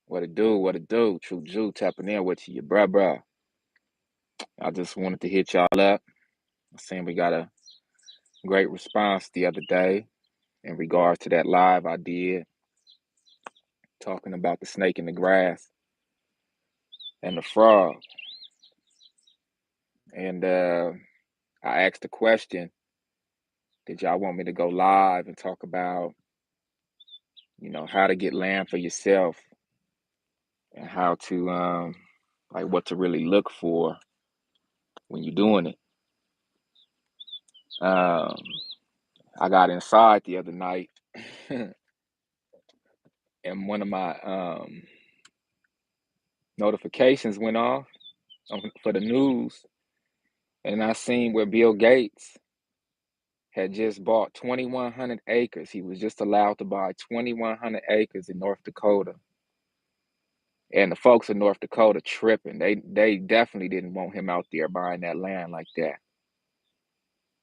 What it do? What it do? True Jew tapping in with you, your bruh. I just wanted to hit y'all up. I seen we got a great response the other day in regards to that live I did talking about the snake in the grass and the frog. And I asked the question, did y'all want me to go live and talk about, how to get land for yourself and how to like what to really look for when you're doing it? Um, I got inside the other night and one of my notifications went off for the news, and I seen where Bill Gates had just bought 2,100 acres. He was just allowed to buy 2,100 acres in North Dakota. And the folks in North Dakota tripping. They definitely didn't want him out there buying that land like that.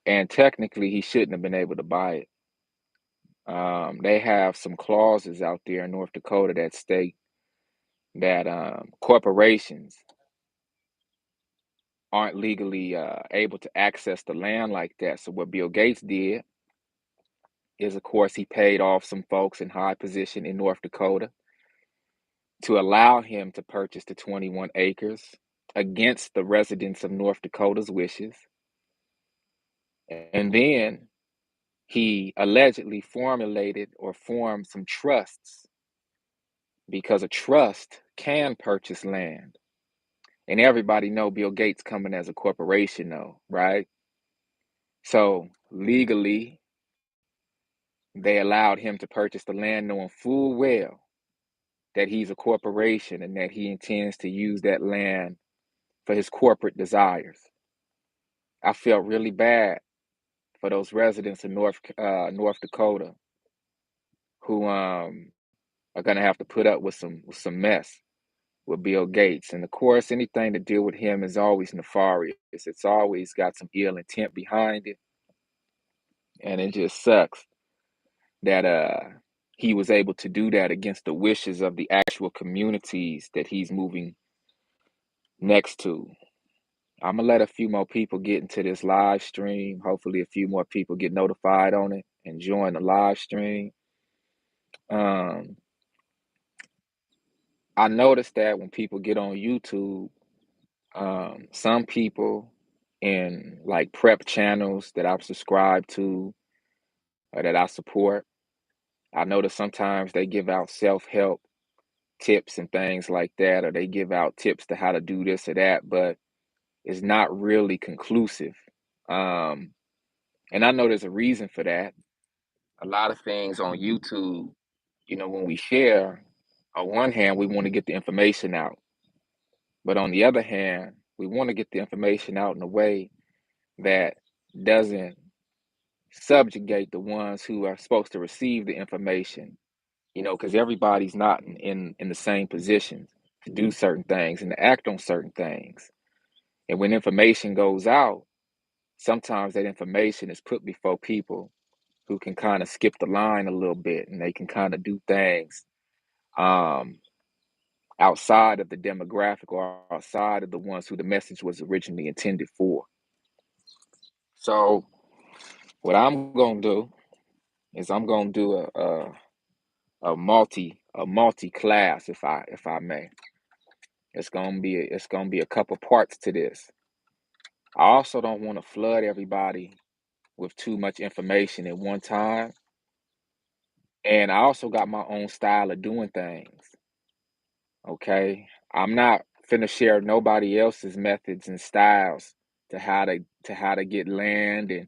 And technically, he shouldn't have been able to buy it. They have some clauses out there in North Dakota that state that corporations aren't legally able to access the land like that. So what Bill Gates did is, of course, he paid off some folks in high position in North Dakota to allow him to purchase the 21 acres against the residents of North Dakota's wishes. And then he allegedly formulated or formed some trusts, because a trust can purchase land. And everybody know Bill Gates coming as a corporation though, right? So legally, they allowed him to purchase the land knowing full well that he's a corporation and that he intends to use that land for his corporate desires. I felt really bad for those residents of North Dakota who are gonna have to put up with some mess with Bill Gates. And of course, anything to deal with him is always nefarious. It's always got some ill intent behind it. And it just sucks that he was able to do that against the wishes of the actual communities that he's moving next to. I'm gonna let a few more people get into this live stream. Hopefully a few more people get notified on it and join the live stream. Um, I noticed that when people get on YouTube, some people in like prep channels that I've subscribed to or that I support, I notice sometimes they give out self-help tips and things like that, or they give out tips to how to do this or that, but it's not really conclusive. Um, and I know there's a reason for that. A lot of things on YouTube, when we share, on one hand, we want to get the information out. But on the other hand, we want to get the information out in a way that doesn't subjugate the ones who are supposed to receive the information, because everybody's not in the same position to do certain things and to act on certain things. And when information goes out, sometimes that information is put before people who can kind of skip the line a little bit, and they can kind of do things um, outside of the demographic or outside of the ones who the message was originally intended for. So what I'm gonna do is I'm gonna do a multi class, if I may. It's gonna be a couple parts to this. I also don't want to flood everybody with too much information at one time. And I also got my own style of doing things. Okay. I'm not finna share nobody else's methods and styles to how to get land, and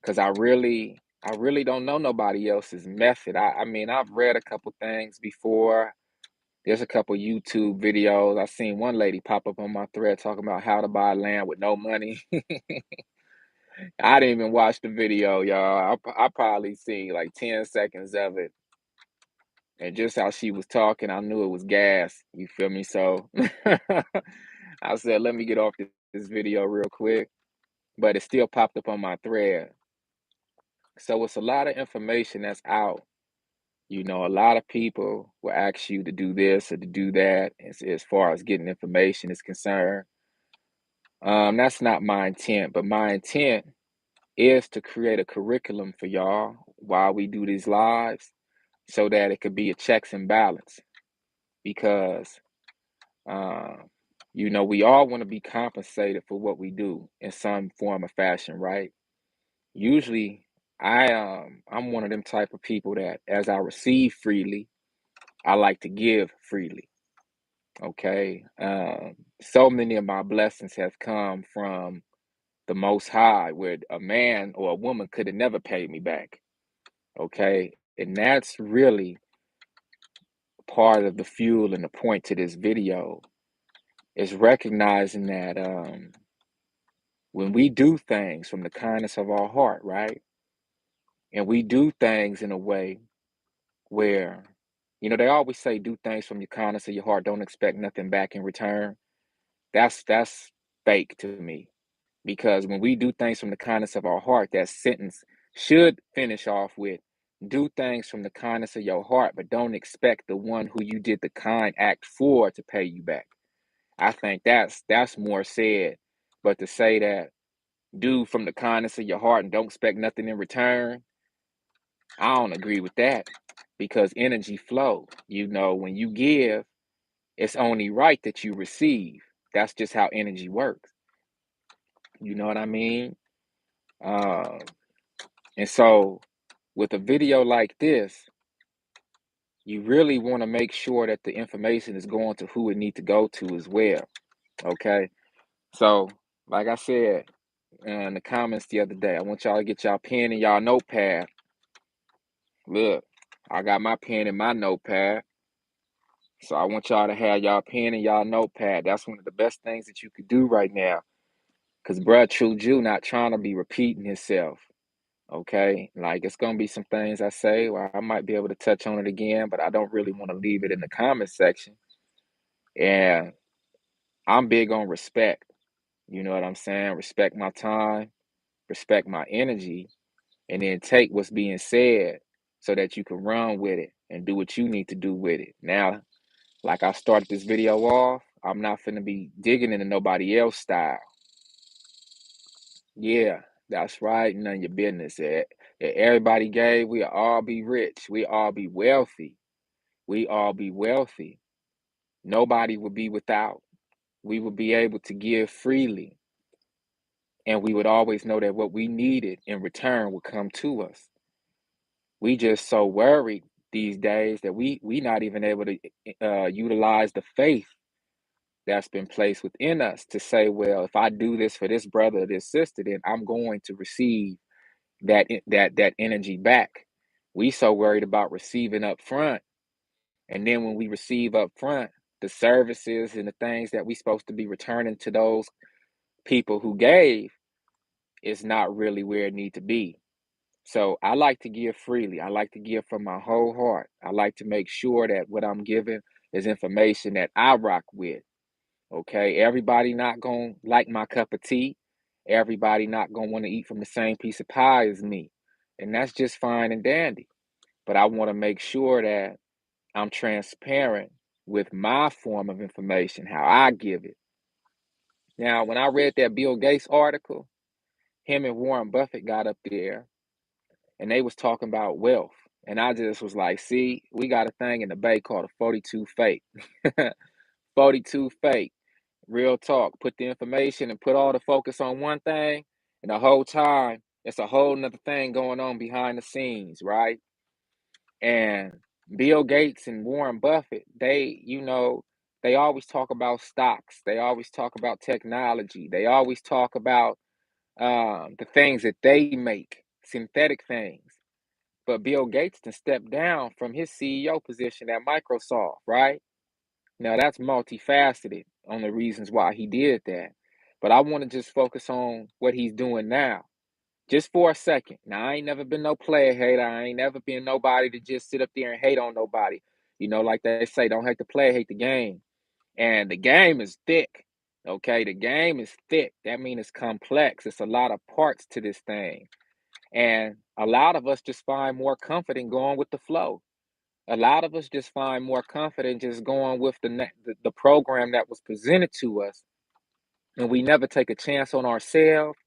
because I really don't know nobody else's method. I mean, I've read a couple things before. There's a couple YouTube videos. I seen one lady pop up on my thread talking about how to buy land with no money. I didn't even watch the video, y'all. I probably seen like 10 seconds of it. And just how she was talking, I knew it was gas. You feel me? So I said, let me get off this video real quick. But it still popped up on my thread. So it's a lot of information that's out A lot of people will ask you to do this or to do that as far as getting information is concerned. That's not my intent, but my intent is to create a curriculum for y'all while we do these lives so that it could be a checks and balance because um, we all want to be compensated for what we do in some form or fashion, right? Usually I'm one of them type of people that as I receive freely, I like to give freely. Okay. So many of my blessings have come from the most high where a man or a woman could have never paid me back. Okay. And that's really part of the fuel and the point to this video is recognizing that when we do things from the kindness of our heart, right? And we do things in a way where, they always say do things from your kindness of your heart, don't expect nothing back in return. That's fake to me. Because when we do things from the kindness of our heart, that sentence should finish off with do things from the kindness of your heart, but don't expect the one who you did the kind act for to pay you back. I think that's more said. But to say that do from the kindness of your heart and don't expect nothing in return, I don't agree with that because energy flow. When you give, it's only right that you receive. That's just how energy works. You know what I mean? Um, and so with a video like this, you really want to make sure that the information is going to who it needs to go to as well. Okay. So, like I said in the comments the other day, I want y'all to get y'all pen and y'all notepad. Look, I got my pen and my notepad. So I want y'all to have y'all pen and y'all notepad. That's one of the best things that you could do right now. Because bruh, True Jew not trying to be repeating himself. Okay? Like, it's going to be some things I say where I might be able to touch on it again, but I don't really want to leave it in the comment section. And I'm big on respect. You know what I'm saying? Respect my time, respect my energy, and then take what's being said so that you can run with it and do what you need to do with it. Now, like I started this video off, I'm not finna be digging into nobody else's style. Yeah, that's right. None of your business. If everybody gave, we all be rich. We all be wealthy. We all be wealthy. Nobody would be without. We would be able to give freely. And we would always know that what we needed in return would come to us. We just so worried these days that we not even able to utilize the faith that's been placed within us to say, well, if I do this for this brother or this sister, then I'm going to receive that energy back. We so worried about receiving up front, and then when we receive up front, the services and the things that we supposed to be returning to those people who gave is not really where it need to be. So I like to give freely. I like to give from my whole heart. I like to make sure that what I'm giving is information that I rock with. Okay, everybody not gonna like my cup of tea. Everybody not gonna want to eat from the same piece of pie as me, and that's just fine and dandy. But I want to make sure that I'm transparent with my form of information, how I give it. Now, when I read that Bill Gates article, him and Warren Buffett got up there and they was talking about wealth. And I just was like, see, we got a thing in the Bay called a 42 fake. 42 fake. Real talk. Put the information and put all the focus on one thing, and the whole time it's a whole nother thing going on behind the scenes, right? And Bill Gates and Warren Buffett, they always talk about stocks. They always talk about technology. They always talk about the things that they make, synthetic things. But Bill Gates can step down from his CEO position at Microsoft, right? Now that's multifaceted on the reasons why he did that. But I want to just focus on what he's doing now. Just for a second. Now I ain't never been no player hater. I ain't never been nobody to just sit up there and hate on nobody. Like they say, don't hate the player, hate the game. And the game is thick. Okay, the game is thick. That means it's complex. It's a lot of parts to this thing. And a lot of us just find more comfort in going with the flow. A lot of us just find more comfort in just going with the program that was presented to us, and we never take a chance on ourselves.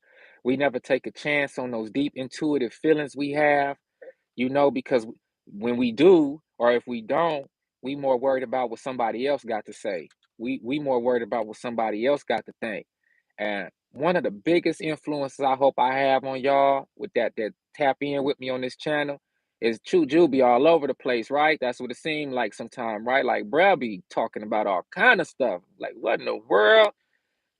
We never take a chance on those deep intuitive feelings we have, because when we do, or if we don't, we more worried about what somebody else got to say. We more worried about what somebody else got to think. And one of the biggest influences I hope I have on y'all with that tap in with me on this channel is Chu be all over the place, right? That's what it seemed like sometime, right? Like bruh be talking about all kind of stuff. Like what in the world?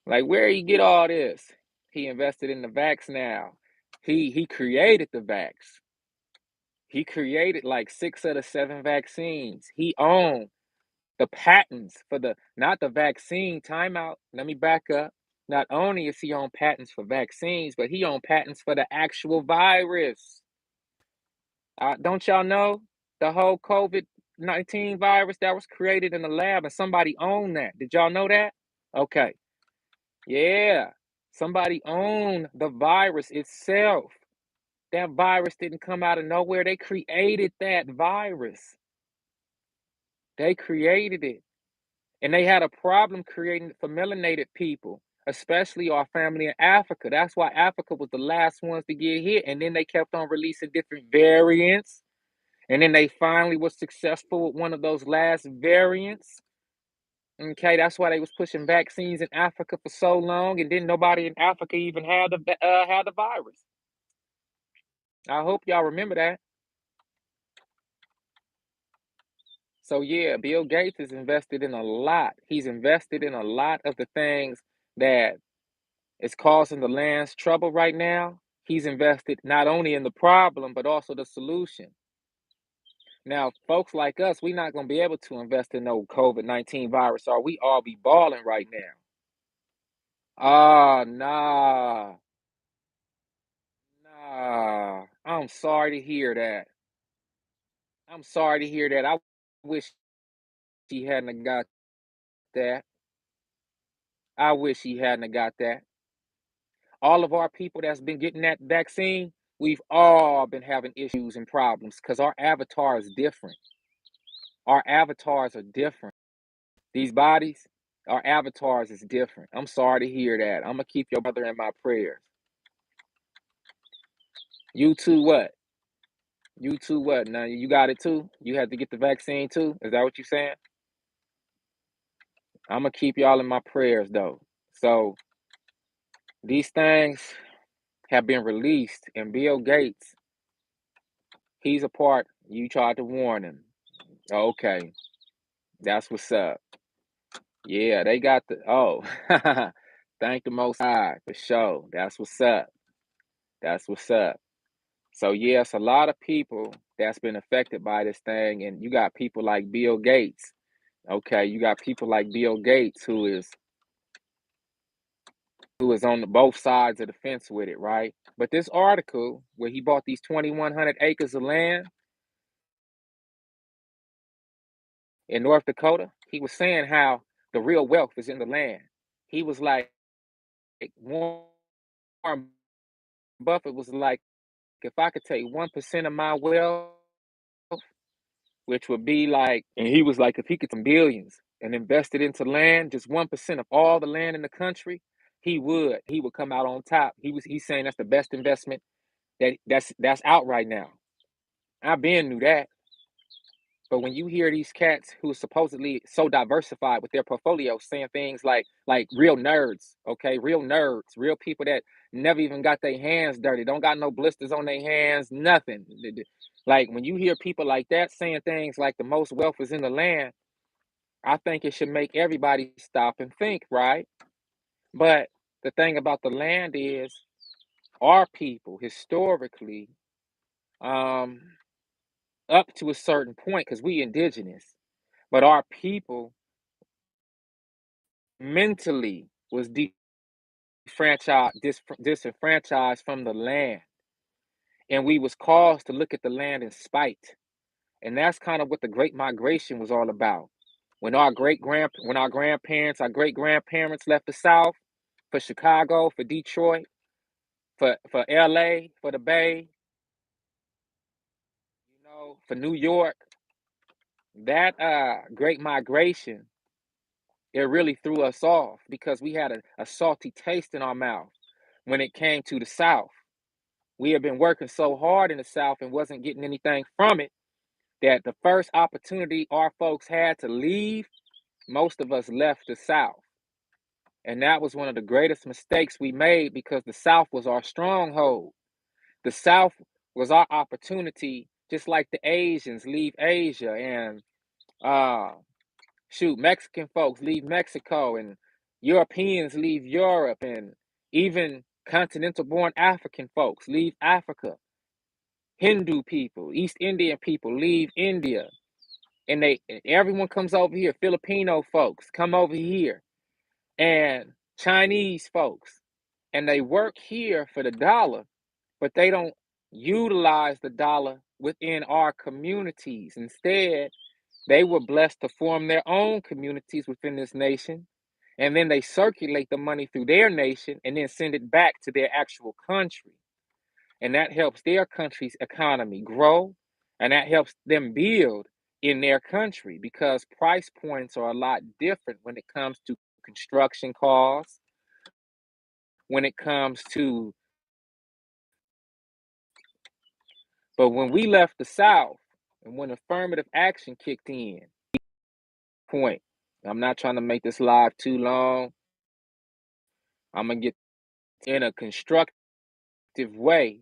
Like where he get all this? He invested in the vax now. He created the vax. He created like 6 of the 7 vaccines. He owned the patents for not the vaccine. Timeout. Let me back up. Not only is he on patents for vaccines, but he on patents for the actual virus. Don't y'all know the whole COVID-19 virus that was created in the lab and somebody owned that? Did y'all know that? Okay. Yeah. Somebody owned the virus itself. That virus didn't come out of nowhere. They created that virus. They created it. And they had a problem creating it for melanated people, especially our family in Africa. That's why Africa was the last ones to get hit. And then they kept on releasing different variants. And then they finally was successful with one of those last variants. Okay, that's why they was pushing vaccines in Africa for so long, and then nobody in Africa even had the virus. I hope y'all remember that. So yeah, Bill Gates is invested in a lot. He's invested in a lot of the things that is causing the land's trouble right now. He's invested not only in the problem, but also the solution. Now, folks like us, we're not going to be able to invest in no COVID-19 virus, or we all be balling right now. Ah, nah, nah. I'm sorry to hear that. I'm sorry to hear that. I wish he hadn't got that. I wish he hadn't got that. All of our people that's been getting that vaccine, we've all been having issues and problems because our avatar is different. Our avatars are different. These bodies, our avatars is different. I'm sorry to hear that. I'm gonna keep your brother in my prayers. You too, what? You too, what? Now you got it too? You had to get the vaccine too? Is that what you're saying? I'm gonna keep y'all in my prayers though. So these things have been released, and Bill Gates, he's a part. You tried to warn him. Okay, that's what's up. Yeah, they got thank the Most High for sure. That's what's up. That's what's up. So yes, a lot of people that's been affected by this thing, and you got people like Bill Gates. Okay, you got people like Bill Gates who is on both sides of the fence with it, right? But this article where he bought these 2,100 acres of land in North Dakota, he was saying how the real wealth is in the land. He was like, Warren Buffett was like, if I could take 1% of my wealth, which would be like, and he was like, if he could some billions and invest it into land, just 1% of all the land in the country, he would come out on top. He's saying that's the best investment that's out right now. I been knew that. But when you hear these cats who are supposedly so diversified with their portfolio saying things like real nerds, okay, real nerds, real people that never even got their hands dirty, don't got no blisters on their hands, nothing. Like when you hear people like that saying things like the most wealth is in the land, I think it should make everybody stop and think, right? But the thing about the land is our people historically, um, up to a certain point, because we indigenous, but our people mentally was disenfranchised from the land, and we was caused to look at the land in spite. And that's kind of what the Great Migration was all about. When our grandparents, our great grandparents left the South for Chicago, for Detroit, for LA, for the Bay, for New York, that great migration, it really threw us off because we had a salty taste in our mouth when it came to the South. We had been working so hard in the South and wasn't getting anything from it that the first opportunity our folks had to leave, most of us left the South. And that was one of the greatest mistakes we made because the South was our stronghold. The South was our opportunity, just like the Asians leave Asia and uh Mexican folks leave Mexico and Europeans leave Europe and even continental born African folks leave Africa. Hindu people, East Indian people leave India and everyone comes over here. Filipino folks come over here and Chinese folks, and they work here for the dollar, but they don't utilize the dollar within our communities. Instead, they were blessed to form their own communities within this nation, and then they circulate the money through their nation and then send it back to their actual country. And that helps their country's economy grow, and that helps them build in their country because price points are a lot different when it comes to construction costs, when it comes to, but when we left the South and when affirmative action kicked in, point, I'm not trying to make this live too long. I'm going to get in a constructive way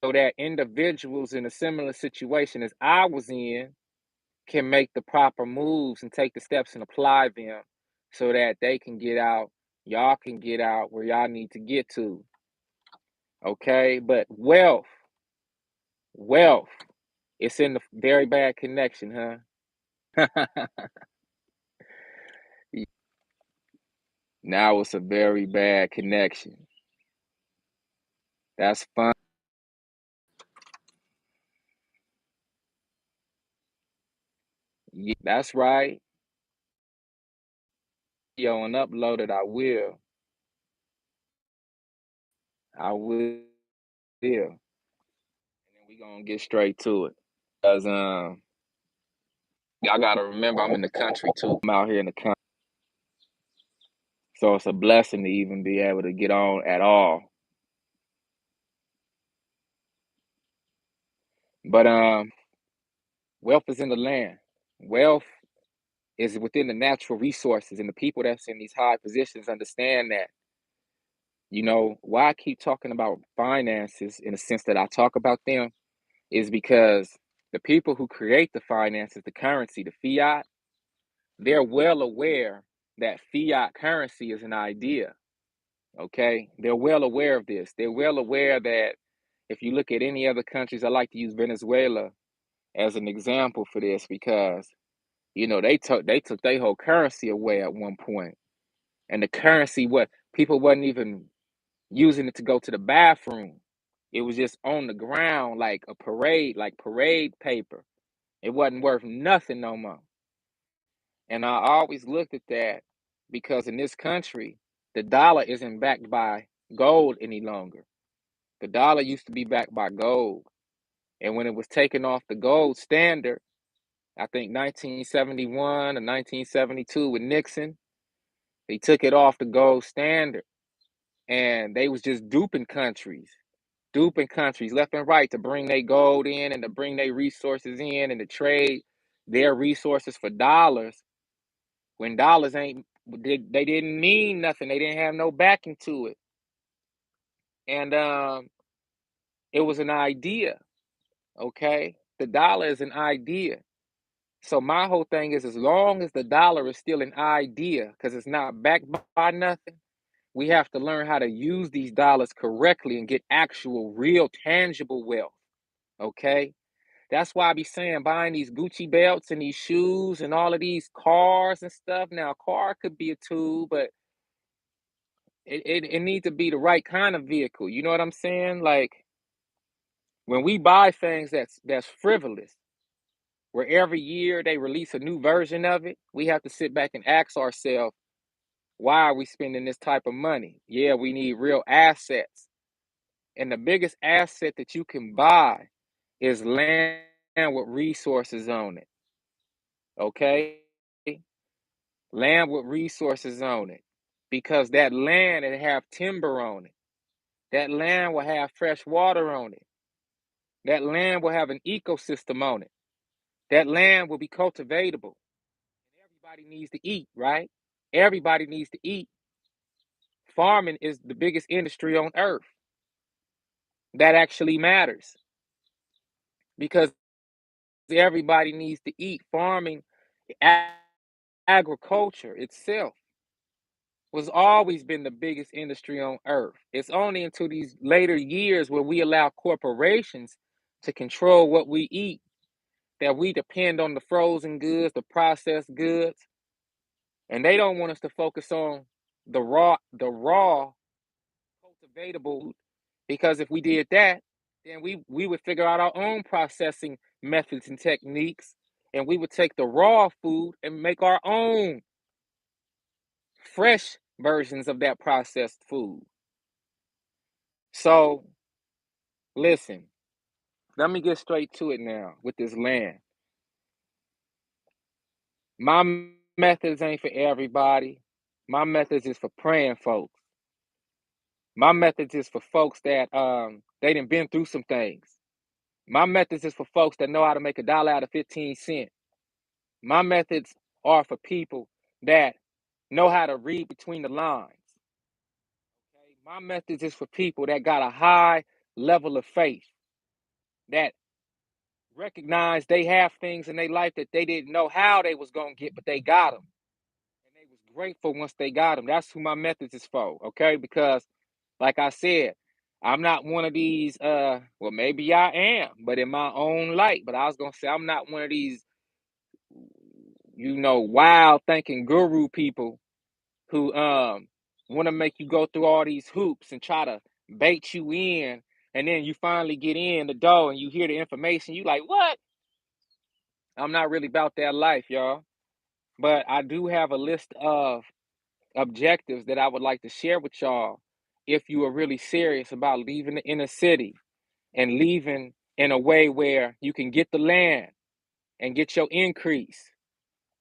so that individuals in a similar situation as I was in can make the proper moves and take the steps and apply them so that they can get out, y'all can get out where y'all need to get to. Okay? But wealth, it's in the very bad connection, huh? Now it's a very bad connection. That's fun. Yeah, that's right. Yo, and upload it, I will. I will. And then we gonna get straight to it. Cause y'all gotta remember I'm in the country too. I'm out here in the country. So it's a blessing to even be able to get on at all. But wealth is in the land. Wealth is within the natural resources, and the people that's in these high positions understand that. You know, why I keep talking about finances in the sense that I talk about them is because the people who create the finances, the currency, the fiat, they're well aware that fiat currency is an idea. Okay. They're well aware of this. They're well aware that if you look at any other countries, I like to use Venezuela as an example for this because they took their whole currency away at one point. And the currency, what people wasn't even using it to go to the bathroom. It was just on the ground like parade paper. It wasn't worth nothing no more. And I always looked at that because in this country, the dollar isn't backed by gold any longer. The dollar used to be backed by gold. And when it was taken off the gold standard, I think 1971 or 1972 with Nixon, they took it off the gold standard and they was just duping countries left and right to bring their gold in and to bring their resources in and to trade their resources for dollars when dollars ain't they didn't mean nothing. They didn't have no backing to it. And it was an idea, okay? The dollar is an idea. So my whole thing is as long as the dollar is still an idea, because it's not backed by nothing, we have to learn how to use these dollars correctly and get actual, real, tangible wealth. Okay. That's why I be saying buying these Gucci belts and these shoes and all of these cars and stuff. Now, a car could be a tool, but it needs to be the right kind of vehicle. You know what I'm saying? Like when we buy things that's frivolous, where every year they release a new version of it, we have to sit back and ask ourselves, why are we spending this type of money? Yeah, we need real assets. And the biggest asset that you can buy is land with resources on it. okay? Land with resources on it. Because that land will have timber on it. That land will have fresh water on it. That land will have an ecosystem on it. That land will be cultivatable. Everybody needs to eat, right? Everybody needs to eat. Farming is the biggest industry on earth. That actually matters because everybody needs to eat. Farming, agriculture itself was always been the biggest industry on earth. It's only until these later years where we allow corporations to control what we eat that we depend on the frozen goods, the processed goods, and they don't want us to focus on the raw cultivatable because if we did that, then we would figure out our own processing methods and techniques, and we would take the raw food and make our own fresh versions of that processed food. So listen, let me get straight to it now with this land. My methods ain't for everybody. My methods is for praying folks. My methods is for folks that they done been through some things. My methods is for folks that know how to make $1 out of 15 cents. My methods are for people that know how to read between the lines. Okay? My methods is for people that got a high level of faith, that recognize they have things in their life that they didn't know how they was gonna get, but they got them, and they was grateful once they got them. That's who my methods is for. Okay, because like I said, I'm not one of these. Well, maybe I am, but in my own light. But I was gonna say I'm not one of these, wild thinking guru people who want to make you go through all these hoops and try to bait you in, and then you finally get in the door and you hear the information. You like what? I'm not really about that life, y'all. But I do have a list of objectives that I would like to share with y'all if you are really serious about leaving the inner city and leaving in a way where you can get the land and get your increase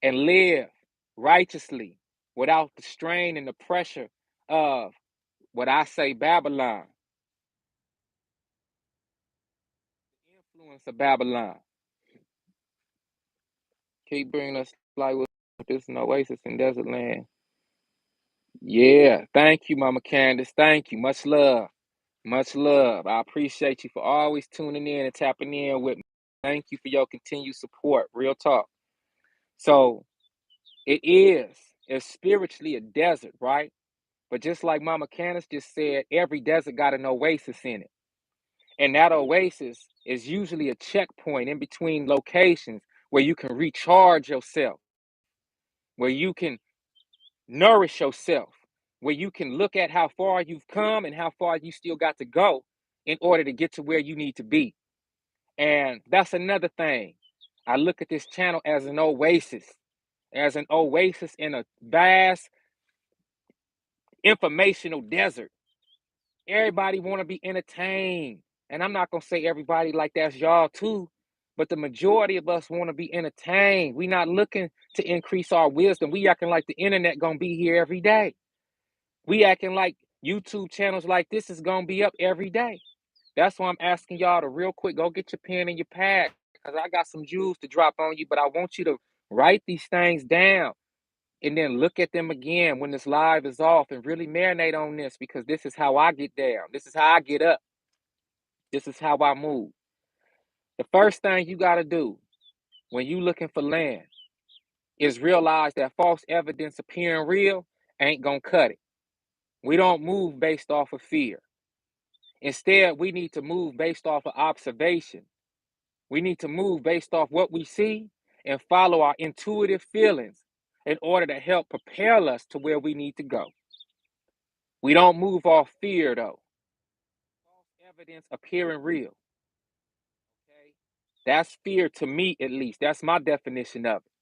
and live righteously without the strain and the pressure of what I say Babylon, the influence of Babylon. Keep bringing us like with this an oasis in desert land. Yeah, thank you, Mama Candace. Thank you. Much love. Much love. I appreciate you for always tuning in and tapping in with me. Thank you for your continued support. Real talk. So it's spiritually a desert, right? But just like Mama Candace just said, every desert got an oasis in it. And that oasis is usually a checkpoint in between locations where you can recharge yourself, where you can nourish yourself, where you can look at how far you've come and how far you still got to go in order to get to where you need to be. And that's another thing. I look at this channel as an oasis in a vast informational desert. Everybody want to be entertained. And I'm not going to say everybody like that's y'all too, but the majority of us want to be entertained. We not looking to increase our wisdom. We acting like the internet going to be here every day. We acting like YouTube channels like this is going to be up every day. That's why I'm asking y'all to real quick go get your pen and your pad because I got some jewels to drop on you, but I want you to write these things down and then look at them again when this live is off and really marinate on this because this is how I get down. This is how I get up. This is how I move. The first thing you got to do when you looking for land is realize that false evidence appearing real ain't going to cut it. We don't move based off of fear. Instead, we need to move based off of observation. We need to move based off what we see and follow our intuitive feelings in order to help propel us to where we need to go. We don't move off fear though. False evidence appearing real. Okay? That's fear to me at least. That's my definition of it.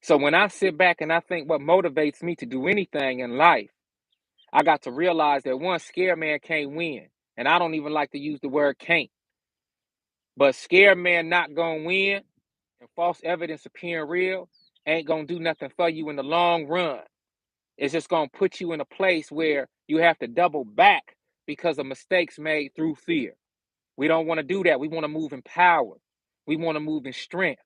So when I sit back and I think what motivates me to do anything in life, I got to realize that one scared man can't win. And I don't even like to use the word can't. But scared man not gonna win And false evidence appearing real ain't gonna do nothing for you in the long run. It's just gonna put you in a place where you have to double back because of mistakes made through fear. We don't want to do that. We want to move in power. We want to move in strength.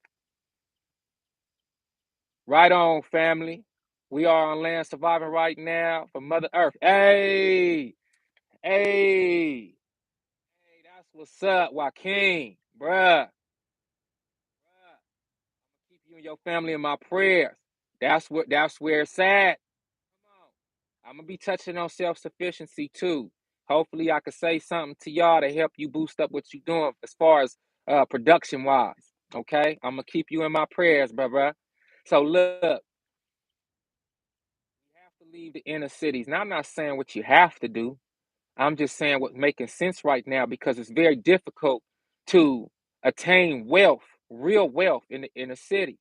Right on, family. We are on land surviving right now for Mother Earth. Hey, hey, hey, that's what's up, Joaquin, bruh. Keep you and your family in my prayers. That's where it's at. Come on. I'm gonna be touching on self-sufficiency too. Hopefully I can say something to y'all to help you boost up what you're doing as far as production wise. Okay? I'm gonna keep you in my prayers, bruh. So look, you have to leave the inner cities. Now I'm not saying what you have to do. I'm just saying what's making sense right now because it's very difficult to attain wealth, real wealth in the inner city.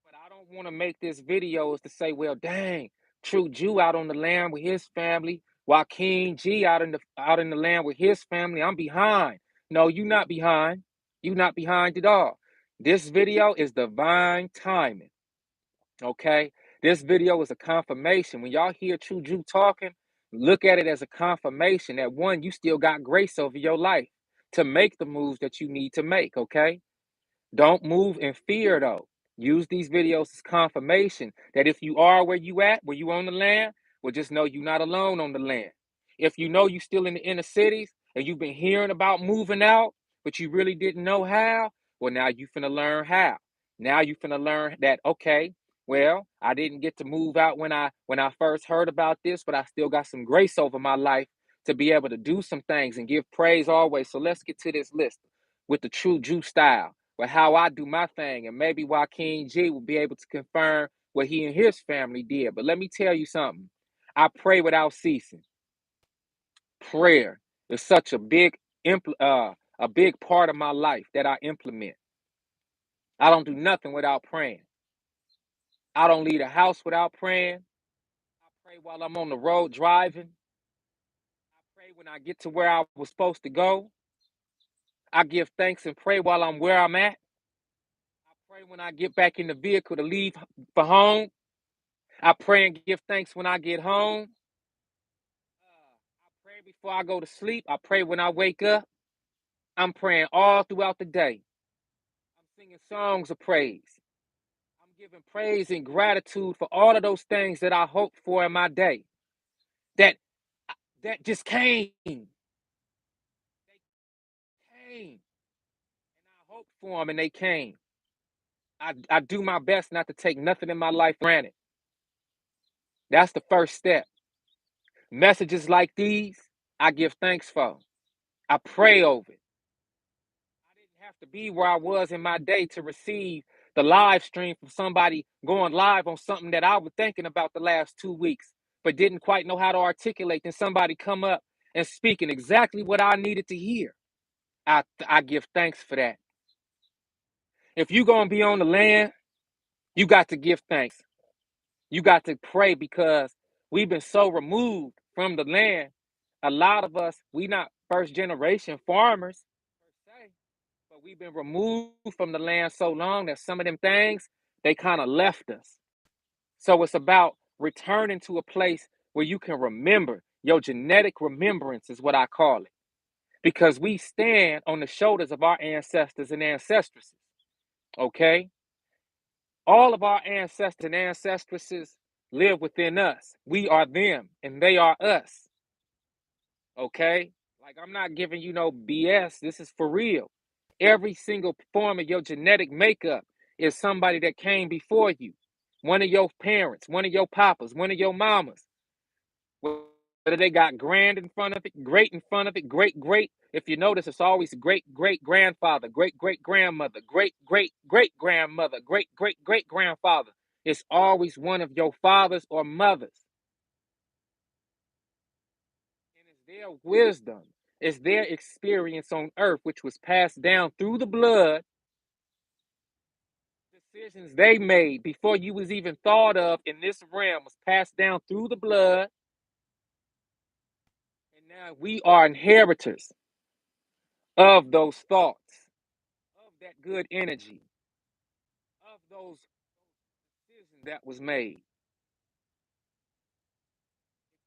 But I don't want to make this video is to say, well, dang, True Jew out on the land with his family, while King G out in the land with his family. I'm behind. No, you not behind. You not behind at all. This video is divine timing. Okay. This video is a confirmation. When y'all hear True Jew talking, look at it as a confirmation that one, you still got grace over your life to make the moves that you need to make. Okay. Don't move in fear though. Use these videos as confirmation that if you are where you on the land, well, just know you're not alone on the land. If you know you still in the inner cities and you've been hearing about moving out, but you really didn't know how, well, now you finna learn how. Now you finna learn that, okay, well, I didn't get to move out when I first heard about this, but I still got some grace over my life to be able to do some things and give praise always. So let's get to this list with the True Jew style, with how I do my thing. And maybe Joaquin G will be able to confirm what he and his family did. But let me tell you something. I pray without ceasing. Prayer is such a big part of my life that I implement. I don't do nothing without praying. I don't leave the house without praying. I pray while I'm on the road driving. I pray when I get to where I was supposed to go. I give thanks and pray while I'm where I'm at. I pray when I get back in the vehicle to leave for home. I pray and give thanks when I get home. I pray before I go to sleep. I pray when I wake up. I'm praying all throughout the day. I'm singing songs of praise. I'm giving praise and gratitude for all of those things that I hoped for in my day. That that just came. They came. And I hoped for them and they came. I do my best not to take nothing in my life for granted. That's the first step. Messages like these, I give thanks for. I pray over it. I didn't have to be where I was in my day to receive the live stream from somebody going live on something that I was thinking about the last 2 weeks, but didn't quite know how to articulate. Then somebody come up and speaking exactly what I needed to hear. I give thanks for that. If you're going to be on the land, you got to give thanks. You got to pray because we've been so removed from the land. A lot of us, we not first generation farmers per se, but we've been removed from the land so long that some of them things, they kind of left us. So it's about returning to a place where you can remember. Your genetic remembrance is what I call it. Because we stand on the shoulders of our ancestors and ancestresses. Okay? All of our ancestors and ancestresses live within us. We are them and they are us. Okay? Like I'm not giving you no BS. This is for real. Every single form of your genetic makeup is somebody that came before you. One of your parents, one of your papas, one of your mamas. Whether they got grand in front of it, great in front of it, great, great. If you notice, it's always great, great grandfather, great, great grandmother, great, great, great grandmother, great, great, great grandfather. It's always one of your fathers or mothers. And it's their wisdom, it's their experience on earth, which was passed down through the blood, decisions they made before you was even thought of in this realm was passed down through the blood. And now we are inheritors of those thoughts, of that good energy. those decisions that was made.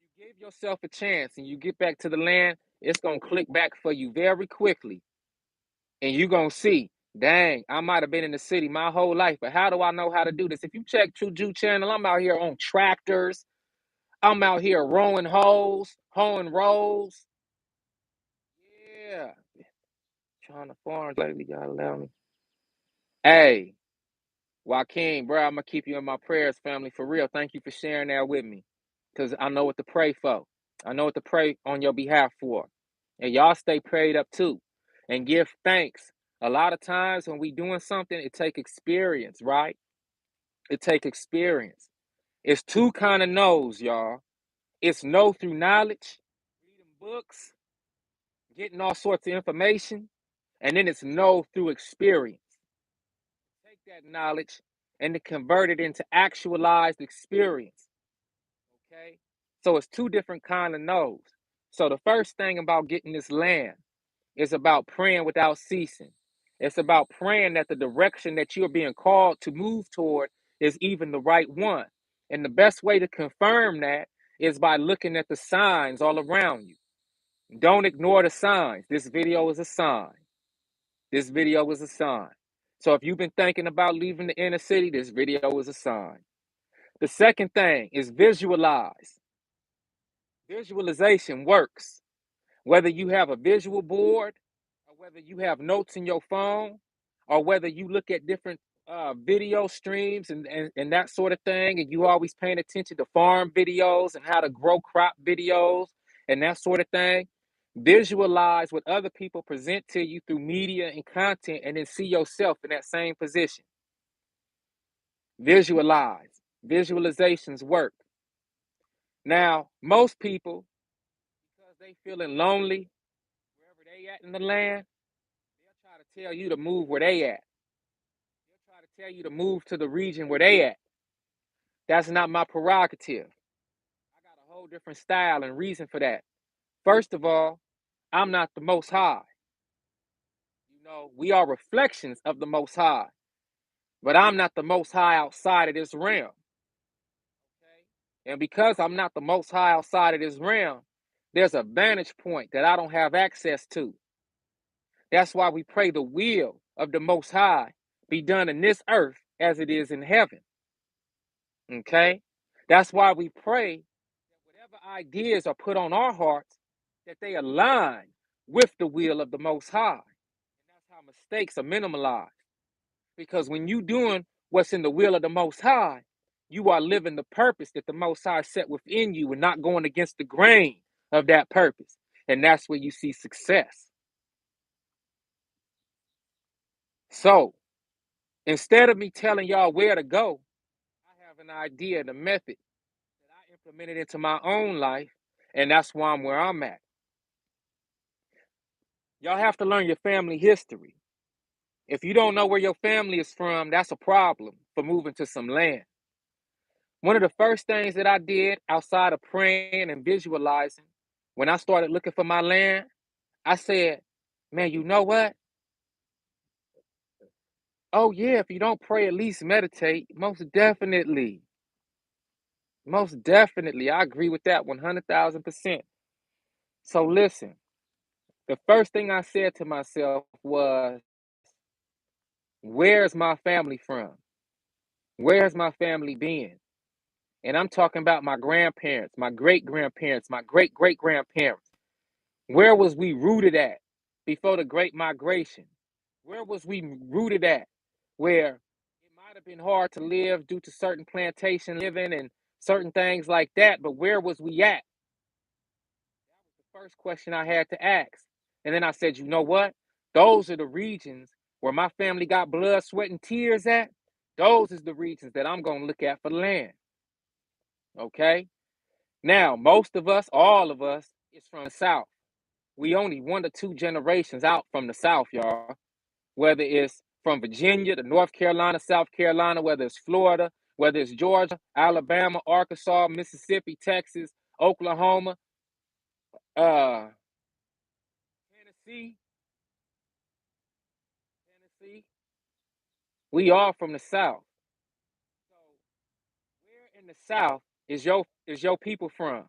If you give yourself a chance and you get back to the land, it's gonna click back for you very quickly. And you're gonna see, dang, I might have been in the city my whole life, but how do I know how to do this? If you check True Jew channel, I'm out here on tractors, I'm out here rowing hoes, hoeing rows. Yeah. Trying to farm lately, y'all allow me. Hey, Joaquin, bro, I'm gonna keep you in my prayers, family, for real. Thank you for sharing that with me. Cause I know what to pray for. I know what to pray on your behalf for. And y'all stay prayed up too. And give thanks. A lot of times when we doing something, it take experience, right? It take experience. It's two kind of knows, y'all. It's know through knowledge, reading books, getting all sorts of information, and then it's know through experience. Take that knowledge and to convert it into actualized experience. Okay? So it's two different kind of knows. So the first thing about getting this land is about praying without ceasing. It's about praying that the direction that you're being called to move toward is even the right one. And the best way to confirm that is by looking at the signs all around you. Don't ignore the signs. This video is a sign. This video is a sign. So if you've been thinking about leaving the inner city, this video is a sign. The second thing is visualize. Visualization works. Whether you have a visual board, or whether you have notes in your phone, or whether you look at different video streams and that sort of thing, and you always paying attention to farm videos and how to grow crop videos and that sort of thing, visualize what other people present to you through media and content, and then see yourself in that same position. Visualize. Visualizations work. Now, most people, because they feeling lonely wherever they at in the land, they'll try to tell you to move where they at. They'll try to tell you to move to the region where they at. That's not my prerogative. I got a whole different style and reason for that. First of all, I'm not the Most High. You know, we are reflections of the Most High, but I'm not the Most High outside of this realm. Okay? And because I'm not the Most High outside of this realm, there's a vantage point that I don't have access to. That's why we pray the will of the Most High be done in this earth as it is in heaven. Okay? That's why we pray that whatever ideas are put on our hearts, that they align with the will of the Most High. And that's how mistakes are minimalized. Because when you doing what's in the will of the Most High, you are living the purpose that the Most High set within you and not going against the grain of that purpose. And that's where you see success. So, instead of me telling y'all where to go, I have an idea, the method that I implemented into my own life, and that's why I'm where I'm at. Y'all have to learn your family history. If you don't know where your family is from, that's a problem for moving to some land. One of the first things that I did outside of praying and visualizing, when I started looking for my land, I said, man, you know what? Oh, yeah, if you don't pray, at least meditate. Most definitely. Most definitely. I agree with that 100,000%. So listen, the first thing I said to myself was, where's my family from? Where's my family been? And I'm talking about my grandparents, my great grandparents, my great great grandparents. Where was we rooted at before the Great Migration? Where was we rooted at where it might have been hard to live due to certain plantation living and certain things like that, but where was we at? That was the first question I had to ask. And then I said, you know what? Those are the regions where my family got blood, sweat, and tears at. Those is the regions that I'm going to look at for land. Okay? Now, most of us, all of us, is from the South. We only 1 to 2 generations out from the South, y'all. Whether it's from Virginia to North Carolina, South Carolina, whether it's Florida, whether it's Georgia, Alabama, Arkansas, Mississippi, Texas, Oklahoma, uh, Tennessee, Tennessee. We are from the South. the South is your people from?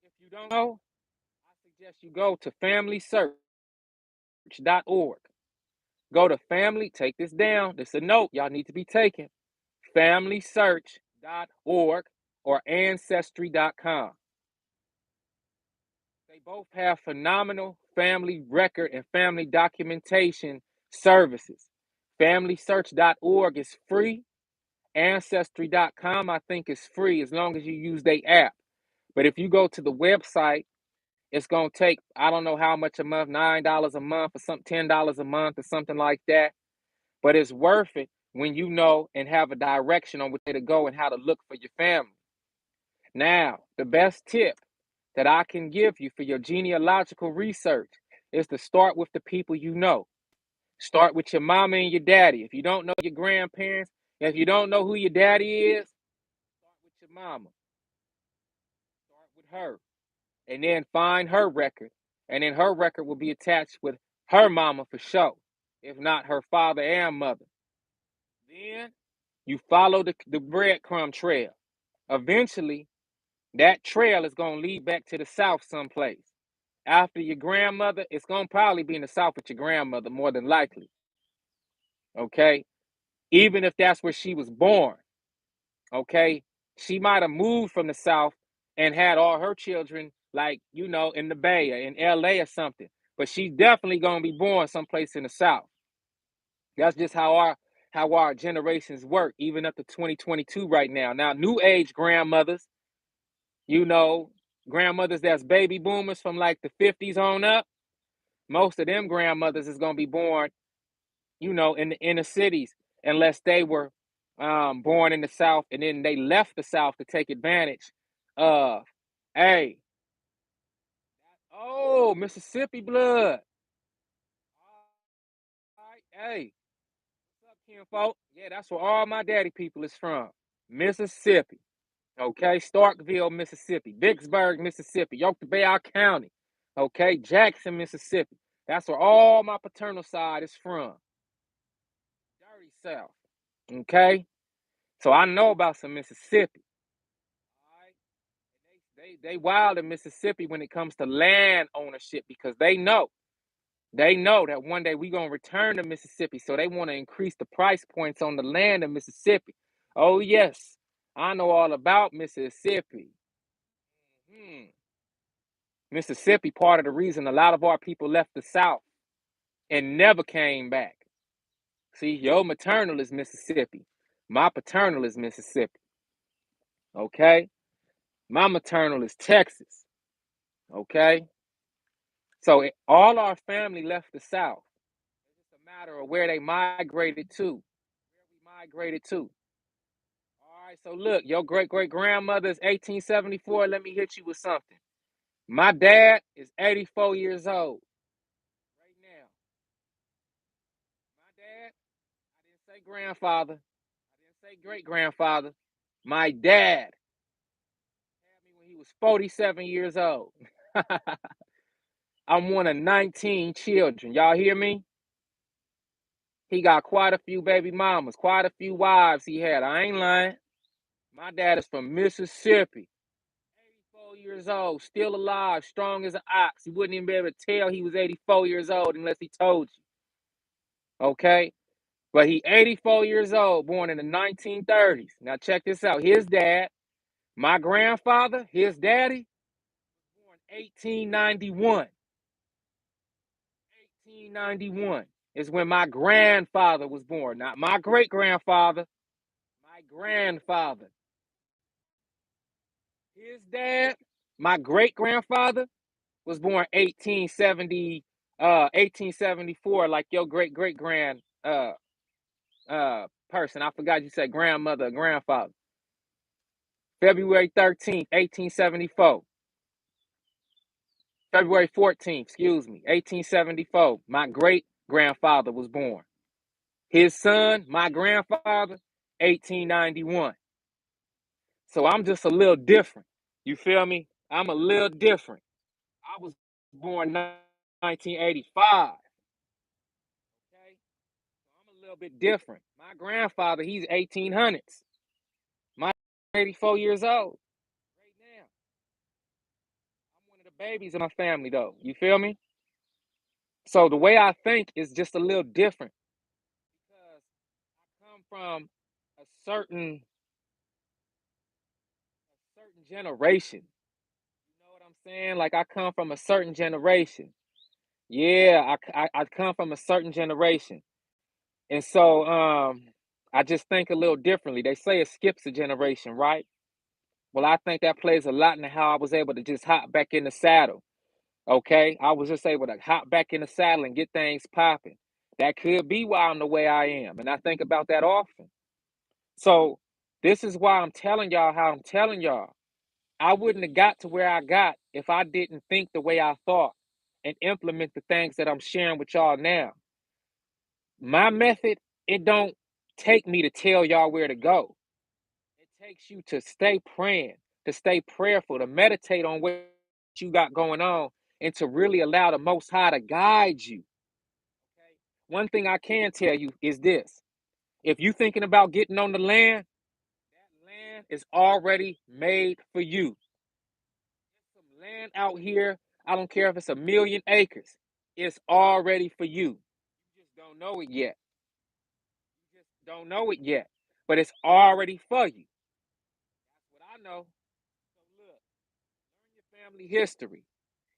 If you don't know, I suggest you go to familysearch.org. Go to family, take this down. This is a note y'all need to be taking. Familysearch.org or ancestry.com. They both have phenomenal family record and family documentation services. Familysearch.org is free. Ancestry.com, I think, is free as long as you use their app. But if you go to the website, it's going to take, I don't know how much a month, $9 a month or something, $10 a month or something like that. But it's worth it when you know and have a direction on where to go and how to look for your family. Now, the best tip that I can give you for your genealogical research is to start with the people you know. Start with your mama and your daddy. If you don't know your grandparents, if you don't know who your daddy is, start with your mama. Start with her. And then find her record. And then her record will be attached with her mama for sure, if not her father and mother. Then you follow the breadcrumb trail. Eventually, that trail is going to lead back to the South someplace. After your grandmother, it's going to probably be in the South with your grandmother, more than likely. Okay? Even if that's where she was born. Okay? She might have moved from the South and had all her children, like, in the Bay or in LA or something. But she's definitely going to be born someplace in the South. That's just how our generations work, even up to 2022 right now. Now, new age grandmothers, you know, grandmothers that's baby boomers from like the 50s on up, most of them grandmothers is going to be born, in the inner cities, unless they were born in the South and then they left the South to take advantage of, hey, oh, Mississippi blood. All right, hey, what's up, kinfolk? Yeah, that's where all my daddy people is from, Mississippi. Okay, Starkville, Mississippi, Vicksburg, Mississippi, Yoktebay County, okay, Jackson, Mississippi. That's where all my paternal side is from. Dirty South. Okay, so I know about some Mississippi. All right, they wild in Mississippi when it comes to land ownership because they know that one day we gonna return to Mississippi, so they want to increase the price points on the land in Mississippi. Oh yes, I know all about Mississippi. Hmm. Mississippi, part of the reason a lot of our people left the South and never came back. See, your maternal is Mississippi. My paternal is Mississippi. Okay? My maternal is Texas. Okay? So all our family left the South. It's just a matter of where they migrated to. Where we migrated to. All right, so look, your great great grandmother is 1874. Let me hit you with something. My dad is 84 years old right now. My dad, I didn't say grandfather. I didn't say great grandfather. My dad had me when he was 47 years old. I'm one of 19 children. Y'all hear me? He got quite a few baby mamas, quite a few wives he had. I ain't lying. My dad is from Mississippi. 84 years old, still alive, strong as an ox. You wouldn't even be able to tell he was 84 years old unless he told you. Okay? But he 84 years old, born in the 1930s. Now check this out. His dad, my grandfather, his daddy, born 1891. 1891 is when my grandfather was born. Not my great grandfather, my grandfather. His dad, my great grandfather, was born 1874, like your great great grand person. I forgot you said grandmother or grandfather. February 13th, 1874. February 14th, excuse me, 1874. My great grandfather was born. His son, my grandfather, 1891. So I'm just a little different. You feel me? I'm a little different. I was born 1985. Okay? So I'm a little bit different. My grandfather, he's 1800s. My 84 years old. Right now, I'm one of the babies in my family, though. You feel me? So the way I think is just a little different because I come from a certain generation. You know what I'm saying? Like I come from a certain generation. Yeah, I come from a certain generation. And so I just think a little differently. They say it skips a generation, right? Well, I think that plays a lot in how I was able to just hop back in the saddle. Okay. I was just able to hop back in the saddle and get things popping. That could be why I'm the way I am. And I think about that often. So this is why I'm telling y'all how I'm telling y'all. I wouldn't have got to where I got if I didn't think the way I thought and implement the things that I'm sharing with y'all now. My method, it don't take me to tell y'all where to go. It takes you to stay praying, to stay prayerful, to meditate on what you got going on, and to really allow the Most High to guide you. Okay? One thing I can tell you is this. If you're thinking about getting on the land, that land is already made for you. There's some land out here, I don't care if it's 1,000,000 acres, it's already for you. You just don't know it yet. You just don't know it yet, but it's already for you. That's what I know. So look, learn your family history.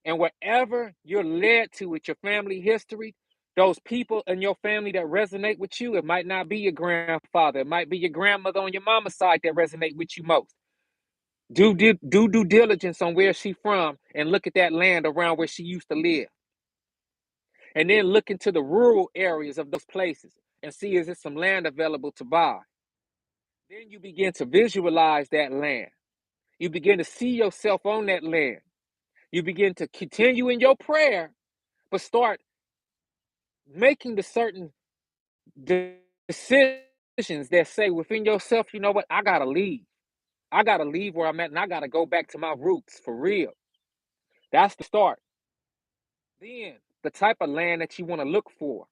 And wherever you're led to with your family history, those people in your family that resonate with you, it might not be your grandfather, it might be your grandmother on your mama's side that resonate with you most. Do due diligence on where she from and look at that land around where she used to live. And then look into the rural areas of those places and see is there some land available to buy. Then you begin to visualize that land. You begin to see yourself on that land. You begin to continue in your prayer, but start making the certain decisions that say within yourself, you know what, I gotta leave. I gotta leave where I'm at and I gotta go back to my roots for real. That's the start. Then the type of land that you want to look for.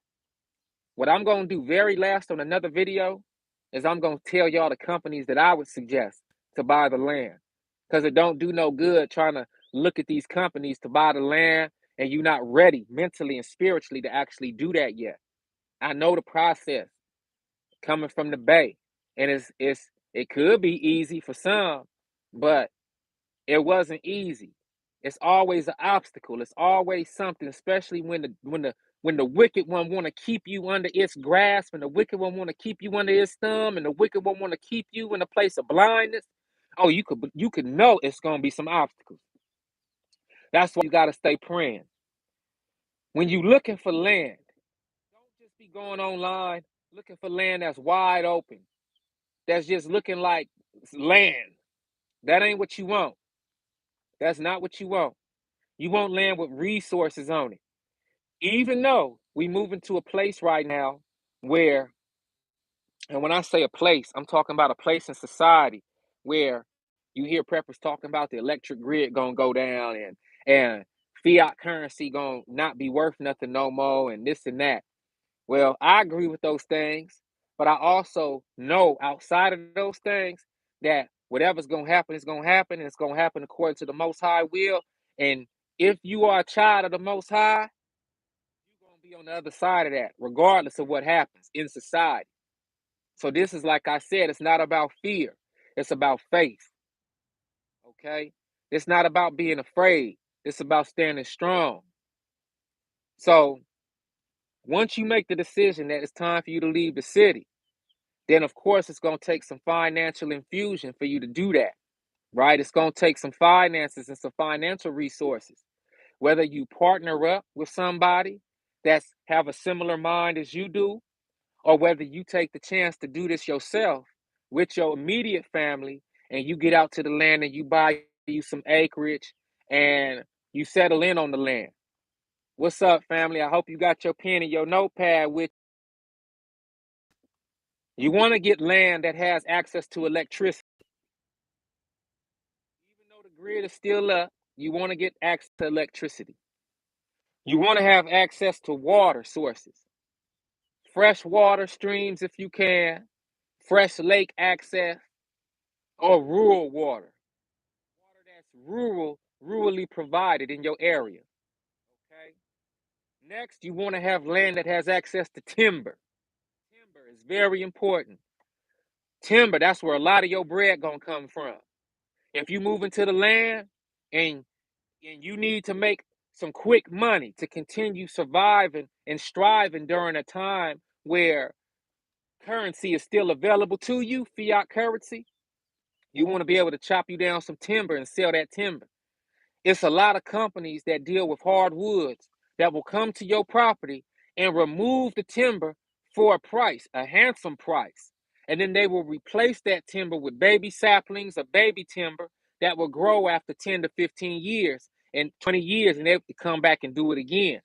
What I'm gonna do very last on another video is I'm gonna tell y'all the companies that I would suggest to buy the land. Because it don't do no good trying to look at these companies to buy the land and you're not ready mentally and spiritually to actually do that yet. I know the process coming from the Bay. And it could be easy for some, but it wasn't easy. It's always an obstacle. It's always something, especially when the wicked one want to keep you under its grasp, and the wicked one want to keep you under its thumb, and the wicked one want to keep you in a place of blindness. Oh, you could know it's gonna be some obstacles. That's why you gotta stay praying. When you looking for land, don't just be going online looking for land that's wide open. That's just looking like land. That ain't what you want. That's not what you want. You want land with resources on it. Even though we move into a place right now where, and when I say a place, I'm talking about a place in society where you hear preppers talking about the electric grid gonna go down and fiat currency gonna not be worth nothing no more and this and that. Well, I agree with those things, but I also know outside of those things that whatever's going to happen is going to happen, and it's going to happen according to the Most High will. And if you are a child of the Most High, you're going to be on the other side of that, regardless of what happens in society. So this is like I said, it's not about fear; it's about faith. Okay, it's not about being afraid; it's about standing strong. So once you make the decision that it's time for you to leave the city, then of course it's going to take some financial infusion for you to do that, right? It's going to take some finances and some financial resources. Whether you partner up with somebody that's have a similar mind as you do, or whether you take the chance to do this yourself with your immediate family and you get out to the land and you buy you some acreage and you settle in on the land. What's up, family? I hope you got your pen and your notepad with you. You want to get land that has access to electricity. Even though the grid is still up, you want to get access to electricity. You want to have access to water sources, fresh water streams if you can, fresh lake access, or rural water. Water that's rurally provided in your area. Okay. Next, you want to have land that has access to timber. Timber is very important. Timber, that's where a lot of your bread gonna come from. If you move into the land and you need to make some quick money to continue surviving and striving during a time where currency is still available to you, fiat currency, you want to be able to chop you down some timber and sell that timber. It's a lot of companies that deal with hardwoods that will come to your property and remove the timber for a price, a handsome price. And then they will replace that timber with baby saplings or baby timber that will grow after 10 to 15 years and 20 years, and they have to come back and do it again.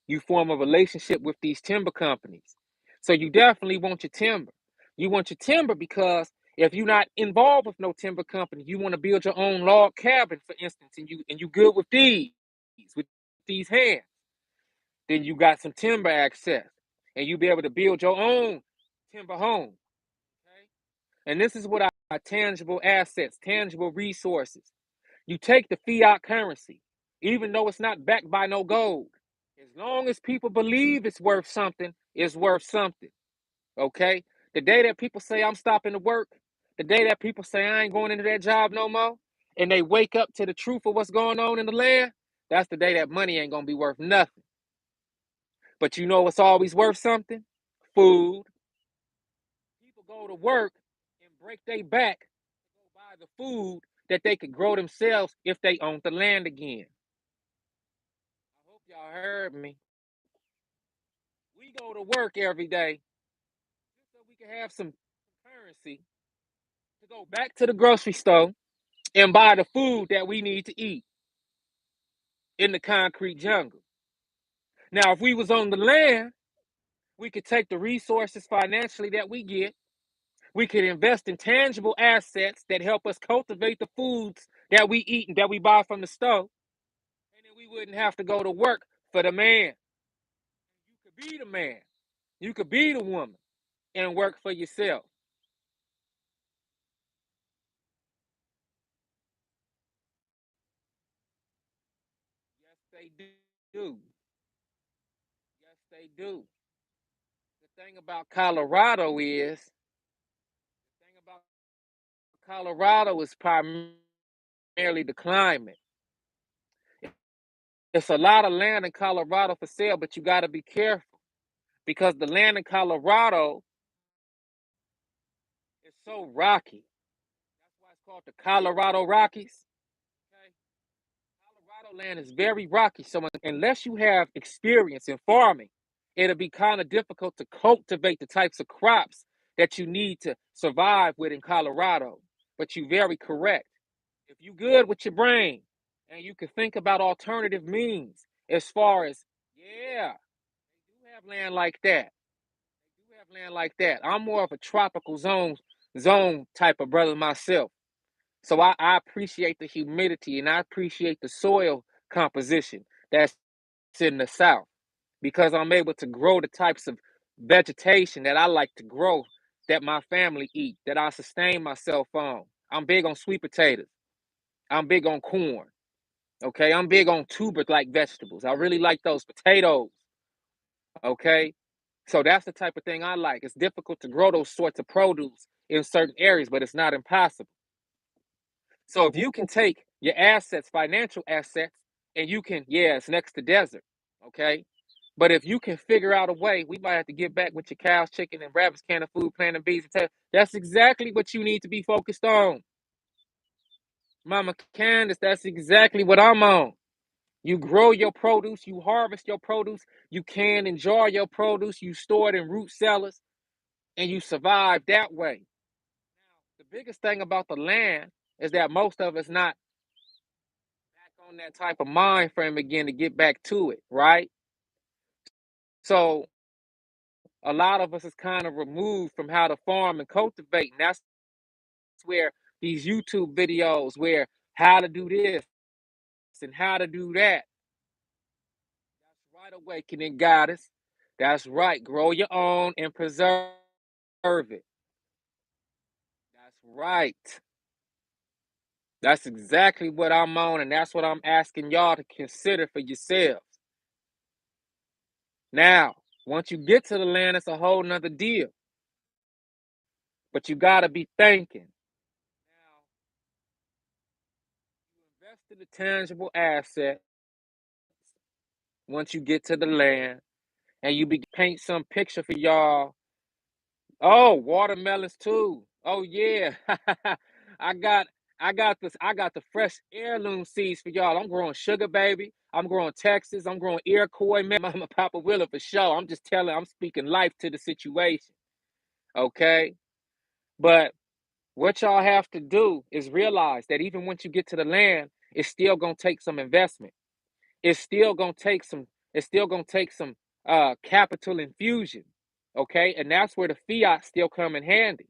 You form a relationship with these timber companies. So you definitely want your timber. You want your timber because if you're not involved with no timber company, you want to build your own log cabin, for instance, and you good with these hands, then you got some timber access, and you be able to build your own timber home. Okay? And this is what our tangible assets, tangible resources. You take the fiat currency, even though it's not backed by no gold. As long as people believe it's worth something, it's worth something. Okay? The day that people say I'm stopping to work, the day that people say I ain't going into that job no more, and they wake up to the truth of what's going on in the land, that's the day that money ain't gonna be worth nothing. But you know what's always worth something? Food. People go to work and break their back to go buy the food that they could grow themselves if they owned the land again. I hope y'all heard me. We go to work every day just so we can have some currency to go back to the grocery store and buy the food that we need to eat in the concrete jungle. Now, if we was on the land, we could take the resources financially that we get. We could invest in tangible assets that help us cultivate the foods that we eat and that we buy from the store. And then we wouldn't have to go to work for the man. You could be the man. You could be the woman and work for yourself. Yes, they do. Yes, they do. The thing about Colorado is, the thing about Colorado is primarily the climate. It's a lot of land in Colorado for sale, but you got to be careful because the land in Colorado is so rocky. That's why it's called the Colorado Rockies. Okay? Colorado land is very rocky. So unless you have experience in farming, it'll be kind of difficult to cultivate the types of crops that you need to survive with in Colorado. But you're very correct. If you good with your brain and you can think about alternative means as far as, yeah, they do have land like that. They do have land like that. I'm more of a tropical zone type of brother myself. So I appreciate the humidity and I appreciate the soil composition that's in the south because I'm able to grow the types of vegetation that I like to grow, that my family eat, that I sustain myself on. I'm big on sweet potatoes. I'm big on corn. Okay, I'm big on tuber like vegetables. I really like those potatoes. Okay, so that's the type of thing I like. It's difficult to grow those sorts of produce in certain areas, but it's not impossible. So if you can take your assets, financial assets, and you can, yeah, it's next to desert. Okay, but if you can figure out a way, we might have to get back with your cows, chicken, and rabbits, can of food, planting bees, and that's exactly what you need to be focused on, Mama Candace. That's exactly what I'm on. You grow your produce, you harvest your produce, you can enjoy your produce, you store it in root cellars, and you survive that way. Now, the biggest thing about the land is that most of us not back on that type of mind frame again to get back to it, right? So a lot of us is kind of removed from how to farm and cultivate. And that's where these YouTube videos where how to do this and how to do that. That's right, awakening goddess. That's right. Grow your own and preserve it. That's Right. That's exactly what I'm on, and that's what I'm asking y'all to consider for yourselves. Now, once you get to the land, it's a whole nother deal. But you gotta be thinking. Now, you invest in the tangible asset once you get to the land, and you paint some picture for y'all. Oh, watermelons too. Oh yeah. I got I got the fresh heirloom seeds for y'all. I'm growing sugar baby. I'm growing Texas. I'm growing Iroquois. Man, I'm a Papa Willer for sure. I'm speaking life to the situation. Okay. But what y'all have to do is realize that even once you get to the land, it's still gonna take some investment. it's still gonna take some it's still gonna take some capital infusion. Okay, and that's where the fiat still come in handy.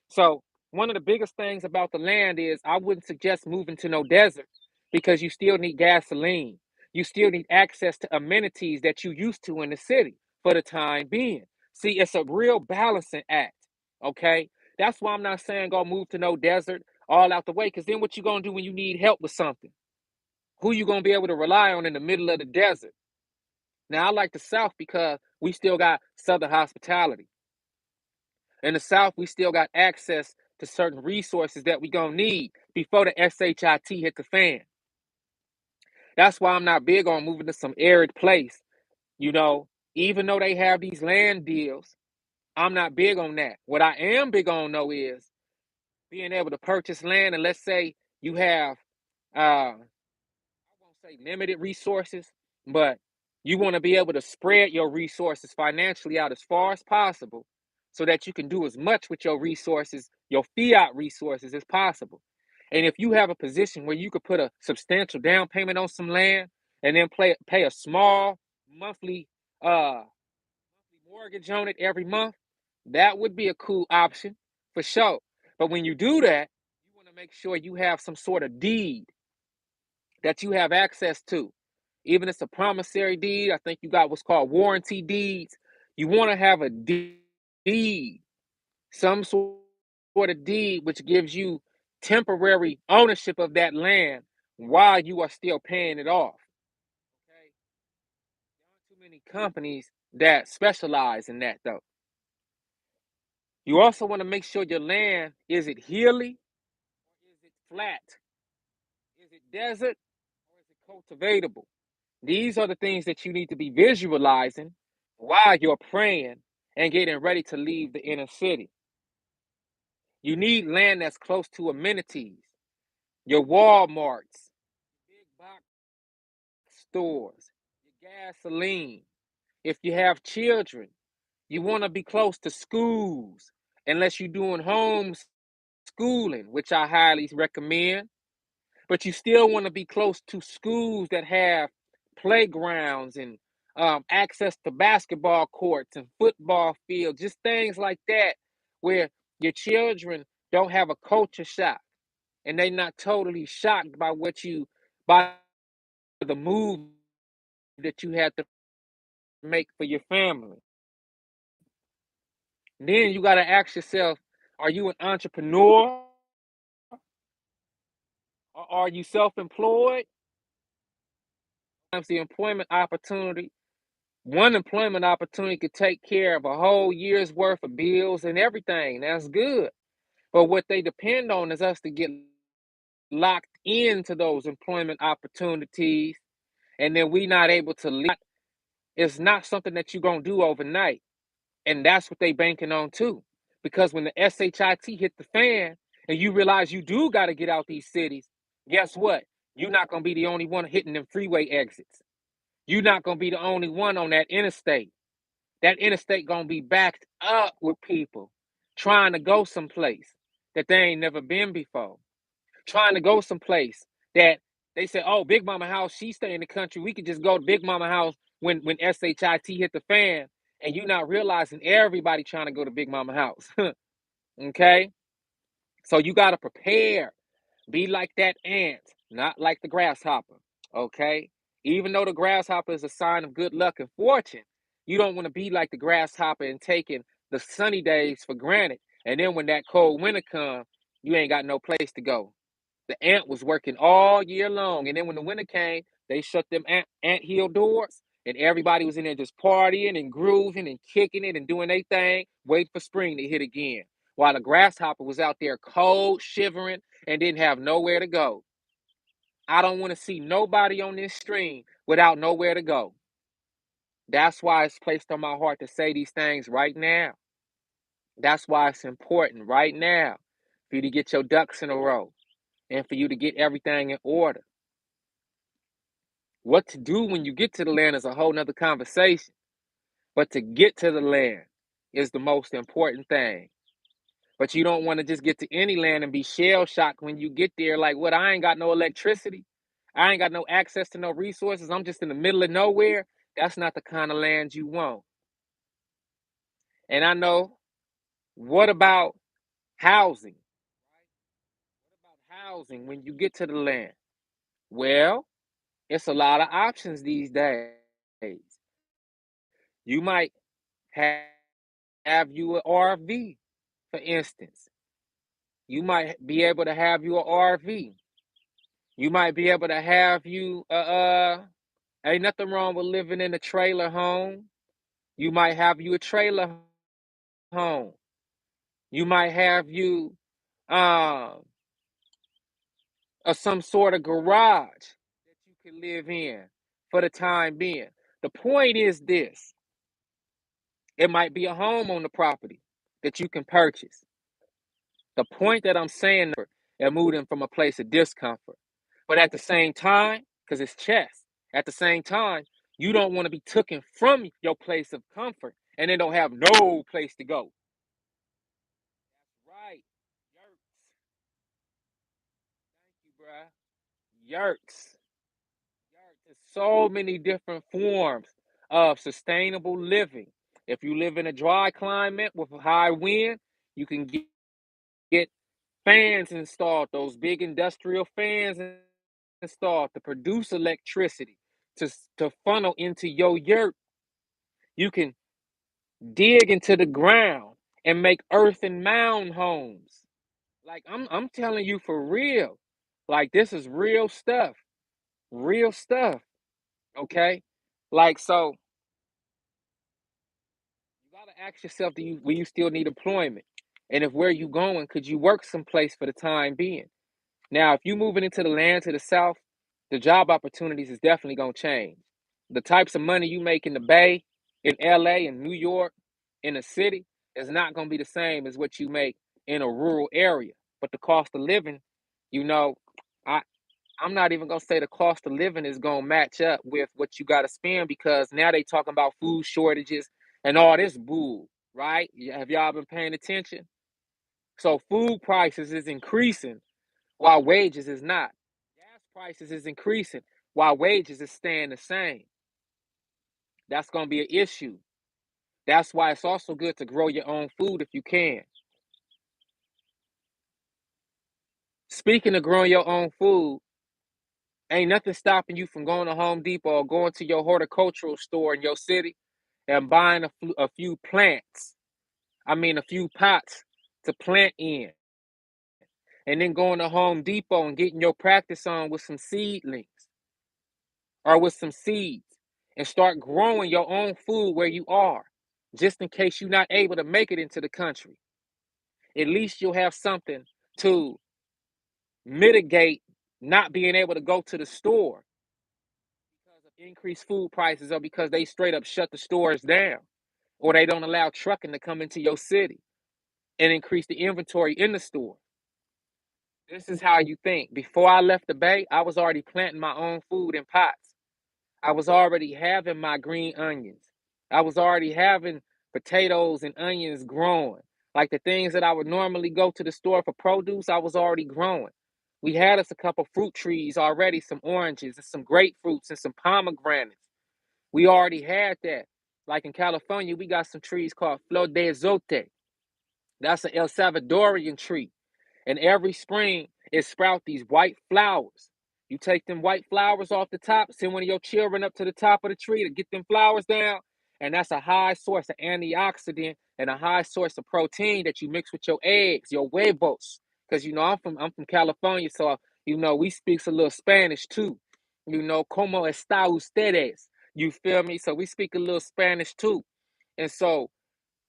So one of the biggest things about the land is I wouldn't suggest moving to no desert, because you still need gasoline. You still need access to amenities that you used to in the city for the time being. See, it's a real balancing act. Okay, that's why I'm not saying go move to no desert all out the way, because then what you gonna do when you need help with something? Who you gonna be able to rely on in the middle of the desert? Now I like the South because we still got Southern hospitality. In the South, we still got access to certain resources that we gonna need before the SHIT hit the fan. That's why I'm not big on moving to some arid place. You know, even though they have these land deals, I'm not big on that. What I am big on though is being able to purchase land, and let's say you have I won't say limited resources, but you want to be able to spread your resources financially out as far as possible so that you can do as much with your resources, your fiat resources, as possible. And if you have a position where you could put a substantial down payment on some land and then pay a small monthly mortgage on it every month, that would be a cool option for sure. But when you do that, you want to make sure you have some sort of deed that you have access to. Even if it's a promissory deed, I think you got what's called warranty deeds. You want to have a deed, some sort of deed which gives you temporary ownership of that land while you are still paying it off. Okay, there aren't too many companies that specialize in that though. You also want to make sure your land, is it hilly or is it flat? Is it desert or is it cultivatable? These are the things that you need to be visualizing while you're praying and getting ready to leave the inner city. You need land that's close to amenities, your Walmarts, big box stores, your gasoline. If you have children, you want to be close to schools, unless you're doing home schooling, which I highly recommend. But you still want to be close to schools that have playgrounds and access to basketball courts and football fields, just things like that, where your children don't have a culture shock and they're not totally shocked by the move that you had to make for your family. Then you got to ask yourself, are you an entrepreneur or are you self-employed? Sometimes the employment opportunity One employment opportunity could take care of a whole year's worth of bills and everything. That's good. But what they depend on is us to get locked into those employment opportunities, and then we not able to leave. It's not something that you're gonna do overnight. And that's what they banking on too. Because when the SHIT hit the fan and you realize you do gotta get out these cities, guess what? You're not gonna be the only one hitting them freeway exits. You're not gonna be the only one on that interstate. That interstate gonna be backed up with people trying to go someplace that they ain't never been before, trying to go someplace that they say, oh, Big Mama house, she stay in the country. We could just go to Big Mama house when SHIT hit the fan, and you not realizing everybody trying to go to Big Mama house. Okay, so you gotta prepare. Be like that ant, not like the grasshopper. Okay? Even though the grasshopper is a sign of good luck and fortune, you don't want to be like the grasshopper and taking the sunny days for granted. And then when that cold winter comes, You ain't got no place to go. The ant was working all year long. And then when the winter came, they shut them ant hill doors, and everybody was in there just partying and grooving and kicking it and doing their thing, waiting for spring to hit again. While the grasshopper was out there cold, shivering, and didn't have nowhere to go. I don't want to see nobody on this stream without nowhere to go. That's why it's placed on my heart to say these things right now. That's why it's important right now for you to get your ducks in a row and for you to get everything in order. What to do when you get to the land is a whole nother conversation. But to get to the land is the most important thing. But you don't want to just get to any land and be shell shocked when you get there. Like, what? I ain't got no electricity. I ain't got no access to no resources. I'm just in the middle of nowhere. That's not the kind of land you want. And I know, what about housing? What about housing when you get to the land? Well, it's a lot of options these days. You might have you an RV, for instance. You might be able to have you an RV. You might be able to have you ain't nothing wrong with living in a trailer home. You might have you a trailer home. You might have you um some sort of garage that you can live in for the time being. The point is this: it might be a home on the property that you can purchase. The point that I'm saying, and moving from a place of discomfort. But at the same time, because it's chess, at the same time, you don't want to be taken from your place of comfort and then don't have no place to go. Right. Yerks. Thank you, bruh. Yerks. Yerks. There's so many different forms of sustainable living. If you live in a dry climate with a high wind, you can get fans installed, those big industrial fans installed to produce electricity to funnel into your yurt. You can dig into the ground and make earth and mound homes. Like, I'm telling you for real. Like, this is real stuff. Real stuff. Okay? Like, so you gotta ask yourself, will you still need employment? And if where you going, could you work someplace for the time being? Now, if you moving into the land to the south, the job opportunities is definitely gonna change. The types of money you make in the Bay, in LA, in New York, in the city is not gonna be the same as what you make in a rural area. But the cost of living, you know, I I'm not even gonna say the cost of living is gonna match up with what you gotta spend, because now they talking about food shortages and all this bull, right? Have y'all been paying attention? So food prices is increasing while wages is not. Gas prices is increasing while wages is staying the same. That's going to be an issue. That's why it's also good to grow your own food if you can. Speaking of growing your own food, ain't nothing stopping you from going to Home Depot or going to your horticultural store in your city and buying a few plants. I mean, a few pots to plant in. And then going to Home Depot and getting your practice on with some seedlings or with some seeds, and start growing your own food where you are, just in case you're not able to make it into the country. At least you'll have something to mitigate not being able to go to the store because of increased food prices, or because they straight up shut the stores down, or they don't allow trucking to come into your city and increase the inventory in the store. This is how you think. Before I left the Bay, I was already planting my own food in pots. I was already having my green onions. I was already having potatoes and onions growing. Like the things that I would normally go to the store for produce, I was already growing. We had us a couple fruit trees already, some oranges and some grapefruits and some pomegranates. We already had that. Like in California, we got some trees called Flor de Azote. That's an El Salvadorian tree. And every spring, it sprout these white flowers. You take them white flowers off the top, send one of your children up to the top of the tree to get them flowers down. And that's a high source of antioxidant and a high source of protein that you mix with your eggs, your huevos. because I'm from California, so we speak a little Spanish too. Como está ustedes? You feel me? So we speak a little Spanish too. And so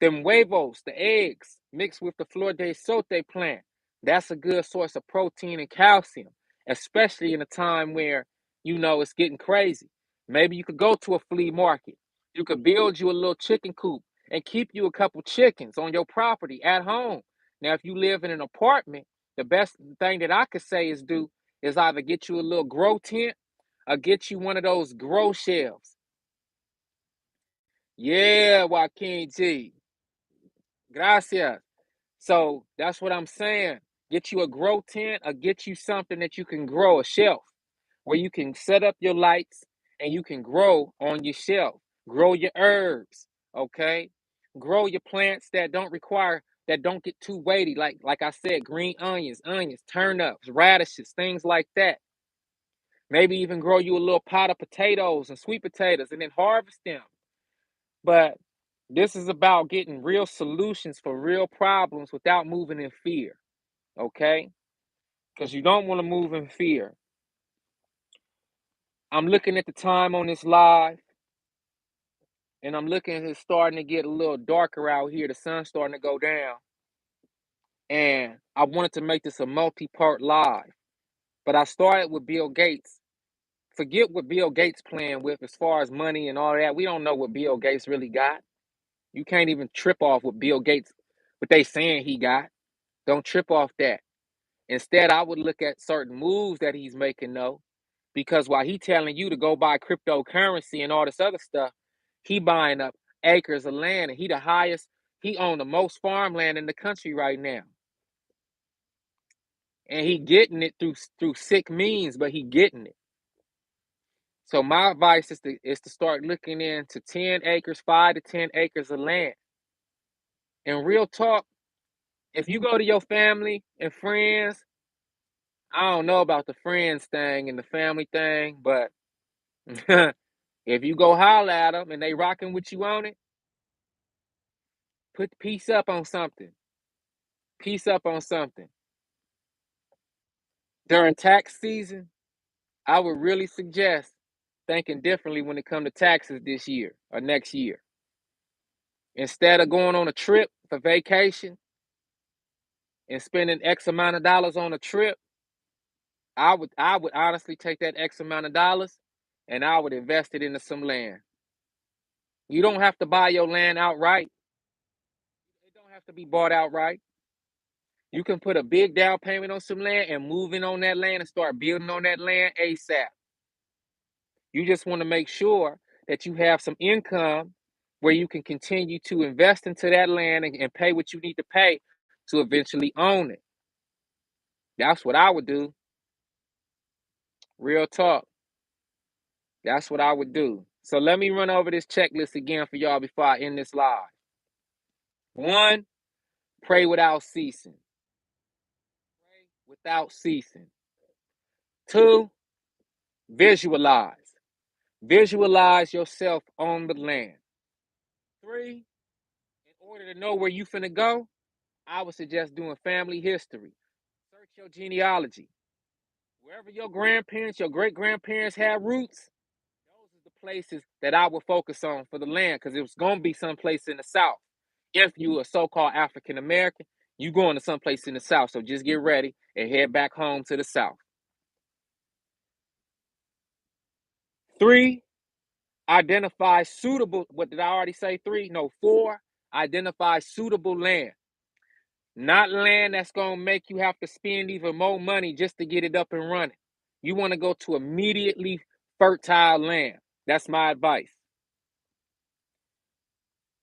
them huevos, the eggs, mixed with the flor de sote plant, that's a good source of protein and calcium, especially in a time where, it's getting crazy. Maybe you could go to a flea market. You could build you a little chicken coop and keep you a couple chickens on your property at home. Now, if you live in an apartment, the best thing that I could say is either get you a little grow tent or get you one of those grow shelves. Yeah, Joaquin G. Gracias. So that's what I'm saying. Get you a grow tent or get you something that you can grow, a shelf where you can set up your lights and you can grow on your shelf. Grow your herbs, okay? Grow your plants that don't get too weighty. Like I said, green onions, turnips, radishes, things like that. Maybe even grow you a little pot of potatoes and sweet potatoes and then harvest them. But this is about getting real solutions for real problems without moving in fear, okay? Because you don't want to move in fear. I'm looking at the time on this live, and I'm looking at it starting to get a little darker out here. The sun's starting to go down. And I wanted to make this a multi-part live, but I started with Bill Gates. Forget what Bill Gates playing with as far as money and all that. We don't know what Bill Gates really got. You can't even trip off what Bill Gates, what they saying he got. Don't trip off that. Instead, I would look at certain moves that he's making though, because while he telling you to go buy cryptocurrency and all this other stuff, he buying up acres of land, and he owned the most farmland in the country right now. And he getting it through sick means, but he getting it. So my advice is to start looking into 10 acres, 5 to 10 acres of land. And real talk, if you go to your family and friends, I don't know about the friends thing and the family thing, but if you go holler at them and they rocking with you on it, put piece up on something. Piece up on something. During tax season, I would really suggest thinking differently when it comes to taxes this year or next year. Instead of going on a trip for vacation and spending X amount of dollars on a trip, I would honestly take that X amount of dollars and I would invest it into some land. You don't have to buy your land outright. It don't have to be bought outright. You can put a big down payment on some land and move in on that land and start building on that land ASAP. You just want to make sure that you have some income where you can continue to invest into that land and pay what you need to pay to eventually own it. That's what I would do. Real talk. That's what I would do. So let me run over this checklist again for y'all before I end this live. 1, pray without ceasing. Pray without ceasing. 2, visualize. Visualize yourself on the land. 3, in order to know where you finna go, I would suggest doing family history. Search your genealogy. Wherever your grandparents, your great grandparents had roots, those are the places that I would focus on for the land, because it was gonna be someplace in the South. If you are so-called African American, you going to someplace in the South. So just get ready and head back home to the South. 3, identify suitable. What did I already say? 3? No, 4. Identify suitable land. Not land that's going to make you have to spend even more money just to get it up and running. You want to go to immediately fertile land. That's my advice.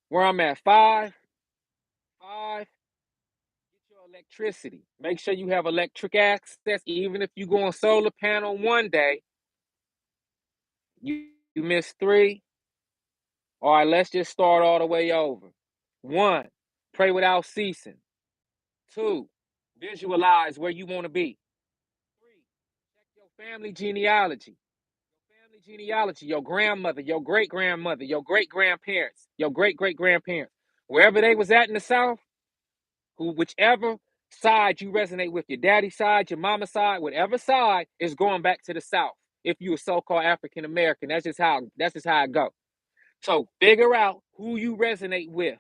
Where I'm at, 5, get your electricity. Make sure you have electric access. Even if you go on solar panel one day, you miss 3. All right, let's just start all the way over. 1, pray without ceasing. 2, visualize where you want to be. 3, check your family genealogy. Your grandmother, your great grandmother, your great grandparents, your great great grandparents, wherever they was at in the South, whichever side you resonate with, your daddy's side, your mama's side, whatever side is going back to the South. If you a so-called African American, that's just how it go. So figure out who you resonate with,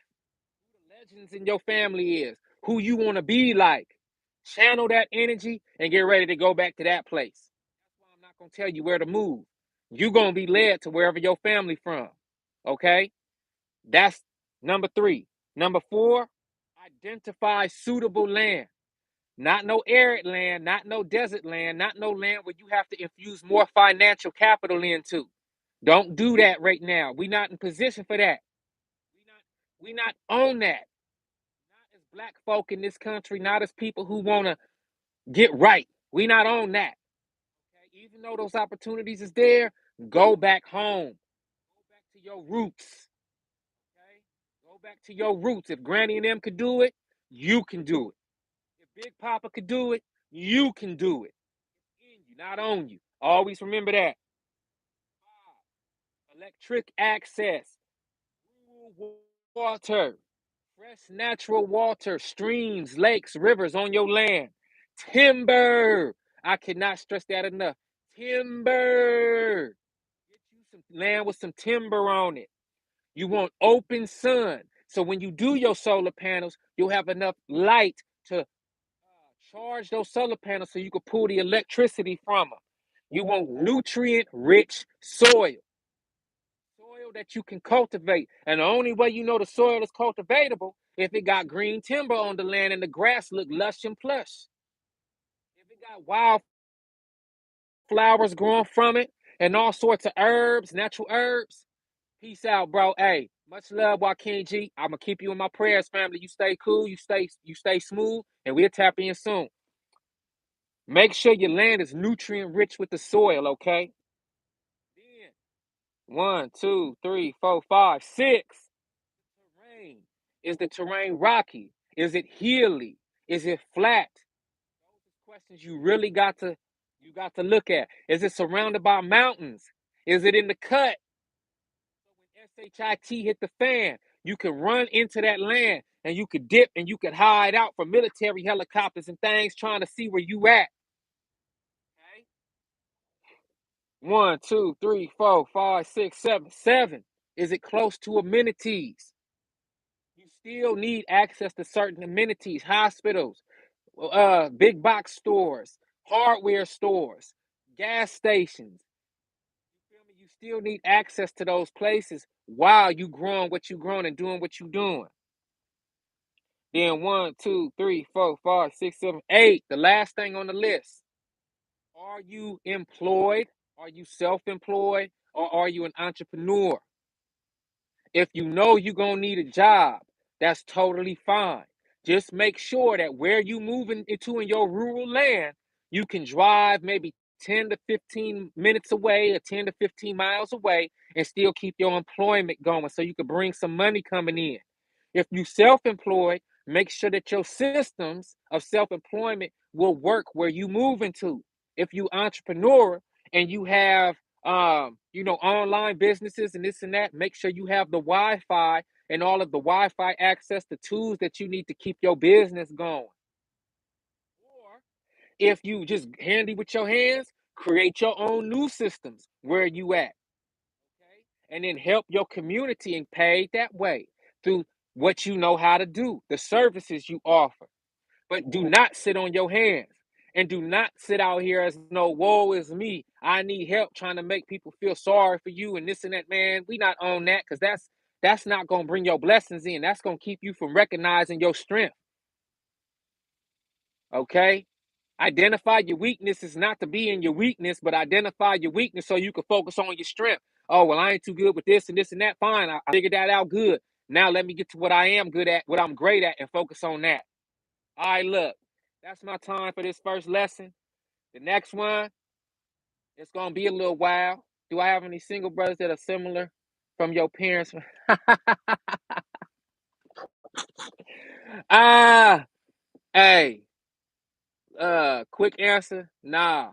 who the legends in your family is, who you want to be like. Channel that energy and get ready to go back to that place. That's why I'm not gonna tell you where to move. You're gonna be led to wherever your family from. Okay? That's number 3. Number 4, identify suitable land. Not no arid land, not no desert land, not no land where you have to infuse more financial capital into. Don't do that right now. We're not in position for that. We not on that. Not as black folk in this country, not as people who want to get right. We not on that. Okay? Even though those opportunities is there, go back home. Go back to your roots. Okay? Go back to your roots. If Granny and them could do it, you can do it. If Big Papa could do it, you can do it. In you, not on you. Always remember that. 5, electric access, rural water, fresh natural water, streams, lakes, rivers on your land. Timber. I cannot stress that enough. Timber. Get you some land with some timber on it. You want open sun. So when you do your solar panels, you'll have enough light to charge those solar panels so you can pull the electricity from them. You want nutrient rich soil, soil that you can cultivate. And the only way you know the soil is cultivatable if it got green timber on the land and the grass look lush and plush. If it got wildflowers growing from it and all sorts of herbs, natural herbs. Peace out, bro. Hey, much love, Joaquin G. I'm gonna keep you in my prayers, family. You stay cool, you stay smooth, and we'll tap in soon. Make sure your land is nutrient rich with the soil, okay? Then 1, 2, 3, 4, 5, 6. Terrain. Is the terrain rocky? Is it hilly? Is it flat? Those are questions you got to look at. Is it surrounded by mountains? Is it in the cut? So when SHIT hit the fan, you can run into that land and you could dip and you could hide out from military helicopters and things trying to see where you at. Okay? 1, 2, 3, 4, 5, 6, 7. 7. Is it close to amenities? You still need access to certain amenities, hospitals, big box stores, hardware stores, gas stations. You feel me? You still need access to those places while you growing what you growing and doing what you doing. Then 1, 2, 3, 4, 5, 6, 7, 8. The last thing on the list. Are you employed? Are you self-employed? Or are you an entrepreneur? If you know you're going to need a job, that's totally fine. Just make sure that where you moving into in your rural land, you can drive maybe 10 to 15 minutes away or 10 to 15 miles away and still keep your employment going so you can bring some money coming in. If you self-employed, make sure that your systems of self-employment will work where you move into. If you entrepreneur and you have online businesses and this and that, make sure you have the Wi-Fi and all of the Wi-Fi access, the tools that you need to keep your business going. Or if you just handy with your hands, create your own new systems where you at. Okay? And then help your community and pay that way through what you know how to do, the services you offer. But do not sit on your hands. And do not sit out here as no woe is me. I need help trying to make people feel sorry for you and this and that, man. We not on that because that's not gonna bring your blessings in. That's gonna keep you from recognizing your strength. Okay? Identify your weaknesses, not to be in your weakness, but identify your weakness so you can focus on your strength. Oh, well, I ain't too good with this and that. Fine. I figured that out good. Now let me get to what I am good at, what I'm great at, and focus on that. All right, look, that's my time for this first lesson. The next one, it's gonna be a little while. Do I have any single brothers that are similar from your parents? ah, hey, quick answer. Nah,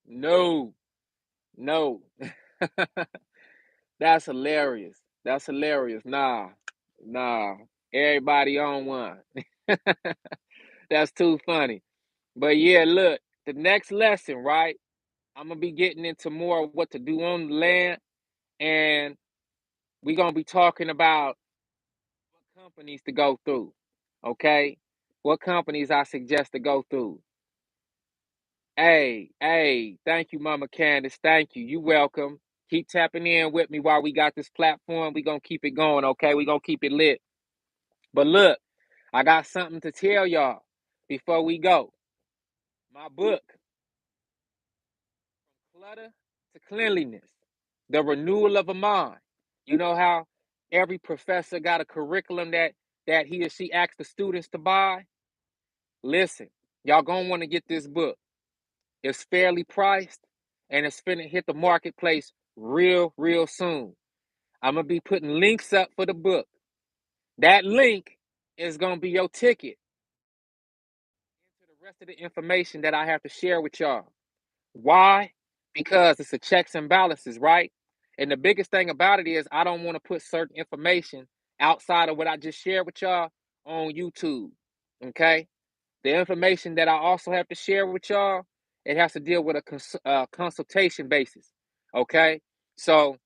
no, no. That's hilarious. That's hilarious. Nah, nah. Everybody on one. That's too funny. But yeah, look, the next lesson, right? I'm gonna be getting into more of what to do on the land, and we're gonna be talking about what companies to go through. Okay? What companies I suggest to go through. Hey, thank you, Mama Candace. Thank you. You welcome. Keep tapping in with me while we got this platform. We're gonna keep it going, okay? We're gonna keep it lit. But look, I got something to tell y'all before we go. My book, Clutter to Cleanliness, The Renewal of a Mind. You know how every professor got a curriculum that he or she asks the students to buy? Listen, y'all gonna want to get this book. It's fairly priced and it's finna hit the marketplace real soon. I'm gonna be putting links up for the book. That link is gonna be your ticket into the rest of the information that I have to share with y'all. Why? Because it's a checks and balances, right? And the biggest thing about it is I don't want to put certain information outside of what I just shared with y'all on YouTube. Okay? The information that I also have to share with y'all, it has to deal with a consultation basis. Okay? So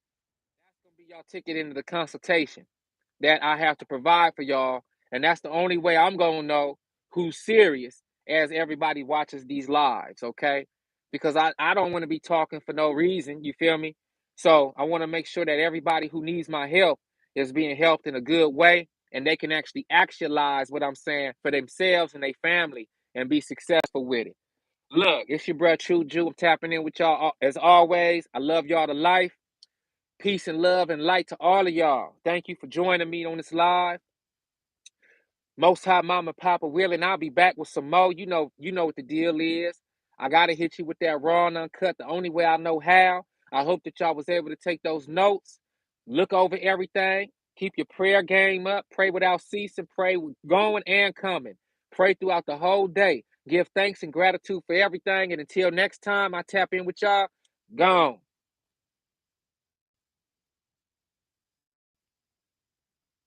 that's gonna be y'all ticket into the consultation that I have to provide for y'all. And that's the only way I'm gonna know who's serious as everybody watches these lives, okay? Because I don't want to be talking for no reason, you feel me? So I want to make sure that everybody who needs my help is being helped in a good way and they can actually actualize what I'm saying for themselves and their family and be successful with it. Look, it's your bro True Jew. I'm tapping in with y'all as always. I love y'all to life. Peace and love and light to all of y'all. Thank you for joining me on this live. Most High Mama Papa willing, I'll be back with some more. You know what the deal is. I gotta hit you with that raw and uncut the only way I know how. I hope that y'all was able to take those notes, look over everything, keep your prayer game up, pray without ceasing, pray going and coming. Pray throughout the whole day. Give thanks and gratitude for everything. And until next time I tap in with y'all, gone.